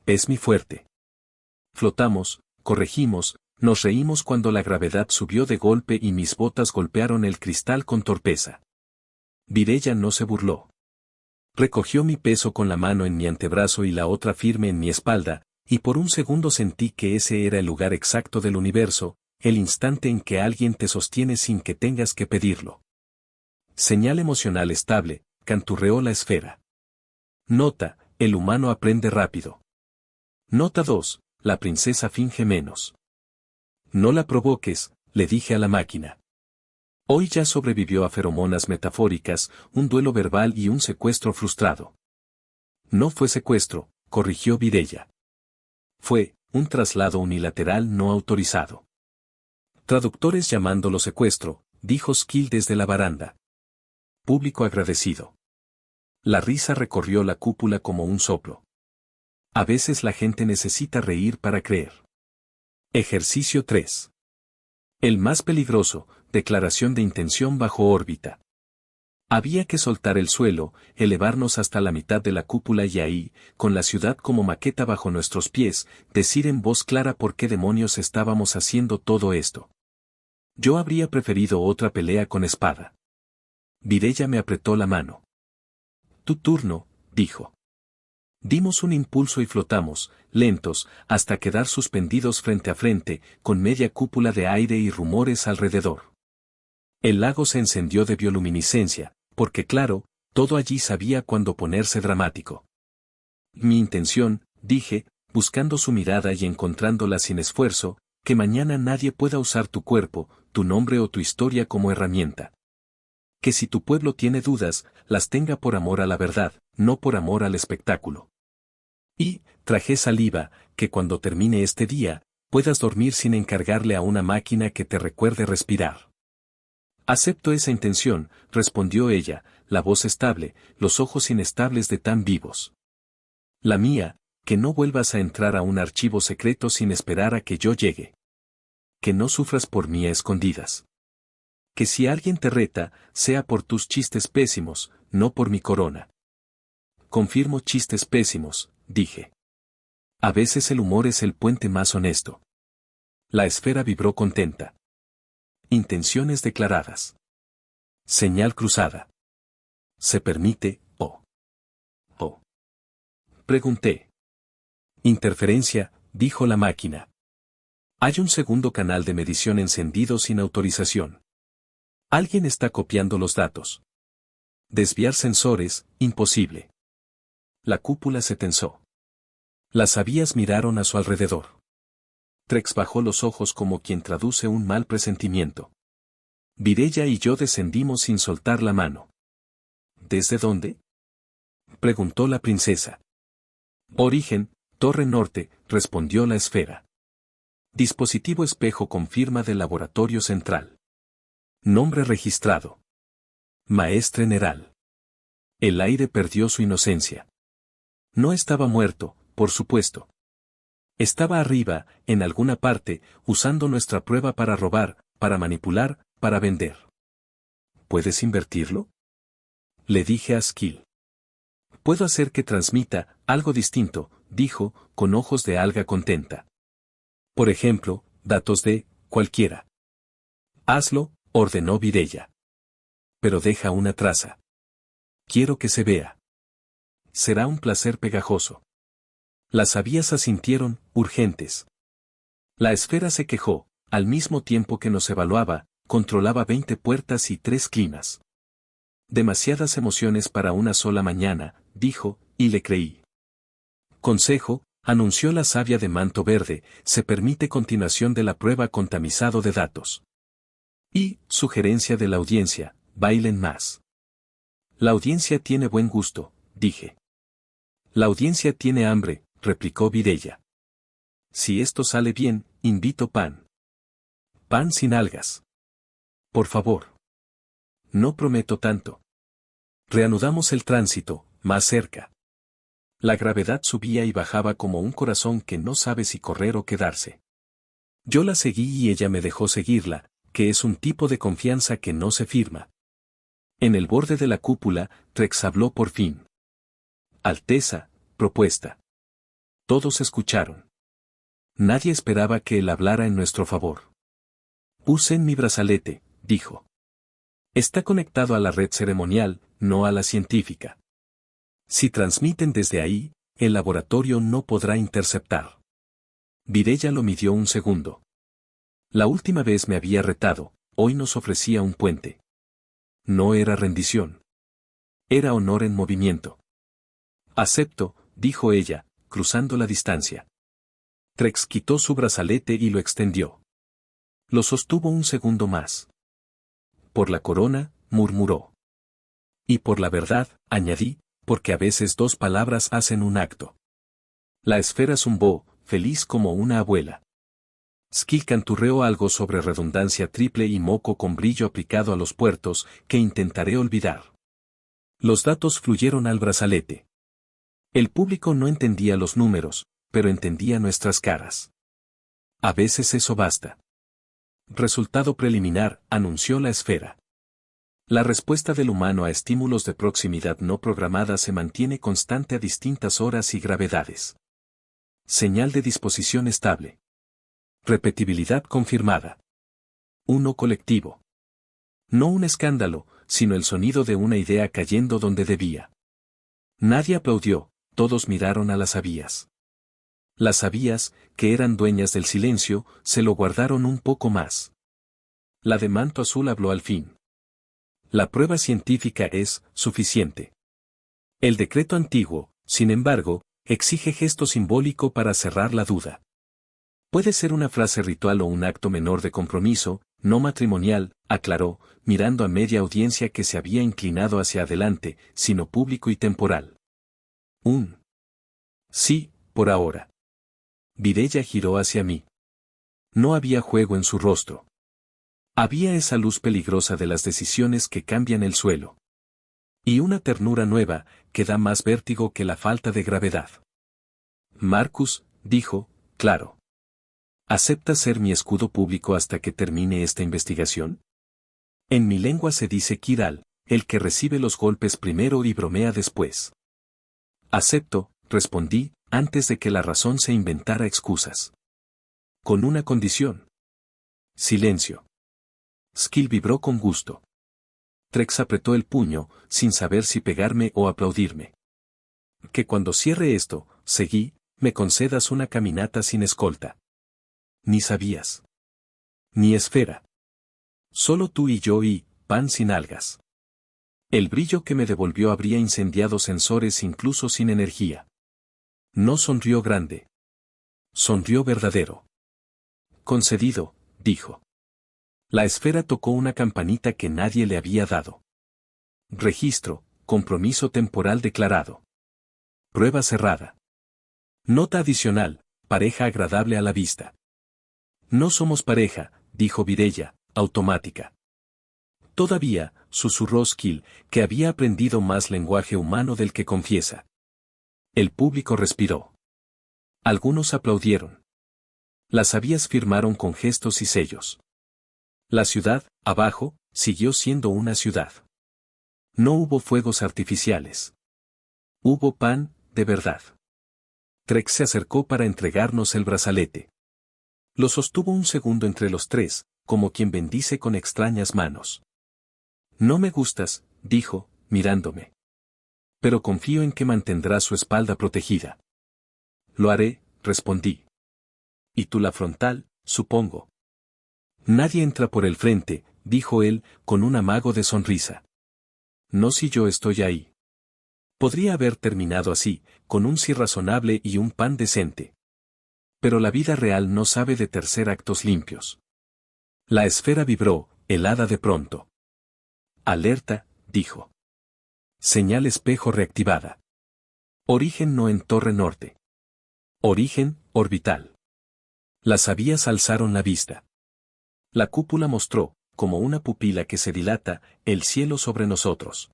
Es mi fuerte. Flotamos, corregimos, nos reímos cuando la gravedad subió de golpe y mis botas golpearon el cristal con torpeza. Virella no se burló. Recogió mi peso con la mano en mi antebrazo y la otra firme en mi espalda, y por un segundo sentí que ese era el lugar exacto del universo, el instante en que alguien te sostiene sin que tengas que pedirlo. Señal emocional estable, canturreó la esfera. Nota, el humano aprende rápido. Nota 2, la princesa finge menos. No la provoques, le dije a la máquina. Hoy ya sobrevivió a feromonas metafóricas, un duelo verbal y un secuestro frustrado. No fue secuestro, corrigió Virella. Fue un traslado unilateral no autorizado. Traductores llamándolo secuestro, dijo Skill desde la baranda. Público agradecido. La risa recorrió la cúpula como un soplo. A veces la gente necesita reír para creer. Ejercicio 3. El más peligroso, declaración de intención bajo órbita. Había que soltar el suelo, elevarnos hasta la mitad de la cúpula y ahí, con la ciudad como maqueta bajo nuestros pies, decir en voz clara por qué demonios estábamos haciendo todo esto. Yo habría preferido otra pelea con espada. Mireya me apretó la mano. Tu turno, dijo. Dimos un impulso y flotamos, lentos, hasta quedar suspendidos frente a frente, con media cúpula de aire y rumores alrededor. El lago se encendió de bioluminiscencia, porque claro, todo allí sabía cuándo ponerse dramático. Mi intención, dije, buscando su mirada y encontrándola sin esfuerzo, que mañana nadie pueda usar tu cuerpo, tu nombre o tu historia como herramienta. Que si tu pueblo tiene dudas, las tenga por amor a la verdad, no por amor al espectáculo. Y, traje saliva, que cuando termine este día, puedas dormir sin encargarle a una máquina que te recuerde respirar. Acepto esa intención, respondió ella, la voz estable, los ojos inestables de tan vivos. La mía, que no vuelvas a entrar a un archivo secreto sin esperar a que yo llegue. Que no sufras por mí a escondidas. Que si alguien te reta, sea por tus chistes pésimos, no por mi corona. Confirmo chistes pésimos, dije. A veces el humor es el puente más honesto. La esfera vibró contenta. Intenciones declaradas. Señal cruzada. ¿Se permite, oh? Oh. Pregunté. Interferencia, dijo la máquina. Hay un segundo canal de medición encendido sin autorización. Alguien está copiando los datos. Desviar sensores, imposible. La cúpula se tensó. Las sabías miraron a su alrededor. Trex bajó los ojos como quien traduce un mal presentimiento. Mireya y yo descendimos sin soltar la mano. ¿Desde dónde? Preguntó la princesa. Origen, Torre Norte, respondió la esfera. Dispositivo espejo con firma del laboratorio central. Nombre registrado. Maestre Neral. El aire perdió su inocencia. No estaba muerto, por supuesto. Estaba arriba, en alguna parte, usando nuestra prueba para robar, para manipular, para vender. ¿Puedes invertirlo? Le dije a Skill. Puedo hacer que transmita algo distinto, dijo, con ojos de alga contenta. Por ejemplo, datos de cualquiera. Hazlo, ordenó Mireya. Pero deja una traza. Quiero que se vea. Será un placer pegajoso. Las sabías asintieron, urgentes. La esfera se quejó, al mismo tiempo que nos evaluaba, controlaba 20 puertas y 3 climas. Demasiadas emociones para una sola mañana, dijo, y le creí. Consejo, anunció la sabia de manto verde, se permite continuación de la prueba con tamizado de datos. Y, sugerencia de la audiencia, bailen más. La audiencia tiene buen gusto, dije. La audiencia tiene hambre, replicó Mireya. Si esto sale bien, invito pan. Pan sin algas. Por favor. No prometo tanto. Reanudamos el tránsito, más cerca. La gravedad subía y bajaba como un corazón que no sabe si correr o quedarse. Yo la seguí y ella me dejó seguirla, que es un tipo de confianza que no se firma. En el borde de la cúpula, Trex habló por fin. Alteza, propuesta. Todos escucharon. Nadie esperaba que él hablara en nuestro favor. Usen mi brazalete, dijo. Está conectado a la red ceremonial, no a la científica. Si transmiten desde ahí, el laboratorio no podrá interceptar. Mireya lo midió un segundo. La última vez me había retado, hoy nos ofrecía un puente. No era rendición. Era honor en movimiento. Acepto, dijo ella, cruzando la distancia. Trex quitó su brazalete y lo extendió. Lo sostuvo un segundo más. Por la corona, murmuró. Y por la verdad, añadí, porque a veces 2 palabras hacen un acto. La esfera zumbó, feliz como una abuela. Skill canturreó algo sobre redundancia triple y moco con brillo aplicado a los puertos, que intentaré olvidar. Los datos fluyeron al brazalete. El público no entendía los números, pero entendía nuestras caras. A veces eso basta. Resultado preliminar, anunció la esfera. La respuesta del humano a estímulos de proximidad no programada se mantiene constante a distintas horas y gravedades. Señal de disposición estable. Repetibilidad confirmada. Uno colectivo. No un escándalo, sino el sonido de una idea cayendo donde debía. Nadie aplaudió, todos miraron a las sabías. Las sabías, que eran dueñas del silencio, se lo guardaron un poco más. La de manto azul habló al fin. La prueba científica es suficiente. El decreto antiguo, sin embargo, exige gesto simbólico para cerrar la duda. Puede ser una frase ritual o un acto menor de compromiso, no matrimonial, aclaró, mirando a media audiencia que se había inclinado hacia adelante, sino público y temporal. Sí, por ahora. Virella giró hacia mí. No había juego en su rostro. Había esa luz peligrosa de las decisiones que cambian el suelo. Y una ternura nueva, que da más vértigo que la falta de gravedad. Marcus, dijo, claro. ¿Aceptas ser mi escudo público hasta que termine esta investigación? En mi lengua se dice Kiral, el que recibe los golpes primero y bromea después. Acepto, respondí, antes de que la razón se inventara excusas. Con una condición. Silencio. Skill vibró con gusto. Trex apretó el puño, sin saber si pegarme o aplaudirme. Que cuando cierre esto, seguí, me concedas una caminata sin escolta. Ni sabías. Ni esfera. Solo tú y yo y, pan sin algas. El brillo que me devolvió habría incendiado sensores incluso sin energía. No sonrió grande. Sonrió verdadero. Concedido, dijo. La esfera tocó una campanita que nadie le había dado. Registro, compromiso temporal declarado. Prueba cerrada. Nota adicional, pareja agradable a la vista. No somos pareja, dijo Virella, automática. Todavía, susurró Skill, que había aprendido más lenguaje humano del que confiesa. El público respiró. Algunos aplaudieron. Las sabías firmaron con gestos y sellos. La ciudad, abajo, siguió siendo una ciudad. No hubo fuegos artificiales. Hubo pan, de verdad. Trex se acercó para entregarnos el brazalete. Lo sostuvo un segundo entre los tres, como quien bendice con extrañas manos. No me gustas, dijo, mirándome. Pero confío en que mantendrá su espalda protegida. Lo haré, respondí. Y tú la frontal, supongo. Nadie entra por el frente, dijo él, con un amago de sonrisa. No si yo estoy ahí. Podría haber terminado así, con un sí razonable y un pan decente. Pero la vida real no sabe de tercer actos limpios. La esfera vibró, helada de pronto. Alerta, dijo. Señal espejo reactivada. Origen no en Torre Norte. Origen, orbital. Las sabías alzaron la vista. La cúpula mostró, como una pupila que se dilata, el cielo sobre nosotros.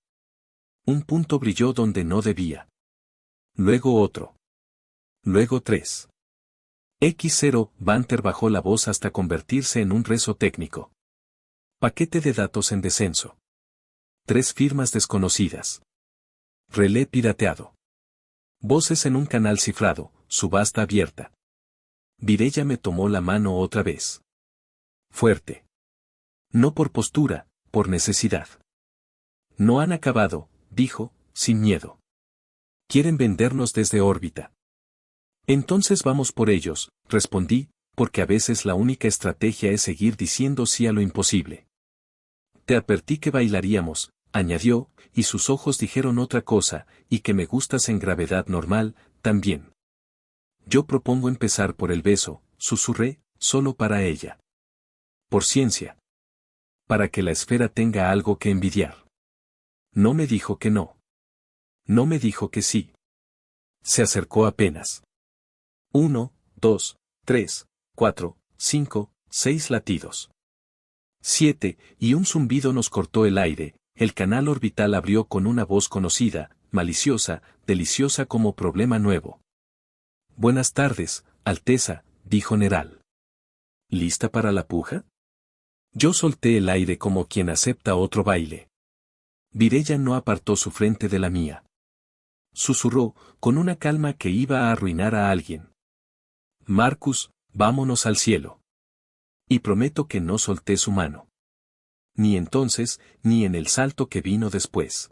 Un punto brilló donde no debía. Luego otro. Luego 3. X0, Banter bajó la voz hasta convertirse en un rezo técnico. Paquete de datos en descenso. 3 firmas desconocidas. Relé pirateado. Voces en un canal cifrado, subasta abierta. Virella me tomó la mano otra vez. Fuerte. No por postura, por necesidad. No han acabado, dijo, sin miedo. Quieren vendernos desde órbita. Entonces vamos por ellos, respondí, porque a veces la única estrategia es seguir diciendo sí a lo imposible. Te advertí que bailaríamos, añadió, y sus ojos dijeron otra cosa, y que me gustas en gravedad normal, también. Yo propongo empezar por el beso, susurré, solo para ella. Por ciencia. Para que la esfera tenga algo que envidiar. No me dijo que no. No me dijo que sí. Se acercó apenas. 1, 2, 3, 4, 5, 6 latidos. 7, y un zumbido nos cortó el aire, El canal orbital abrió con una voz conocida, maliciosa, deliciosa como problema nuevo. Buenas tardes, Alteza, dijo Neral. ¿Lista para la puja? Yo solté el aire como quien acepta otro baile. Virella no apartó su frente de la mía. Susurró, con una calma que iba a arruinar a alguien. Marcus, vámonos al cielo. Y prometo que no solté su mano. Ni entonces, ni en el salto que vino después.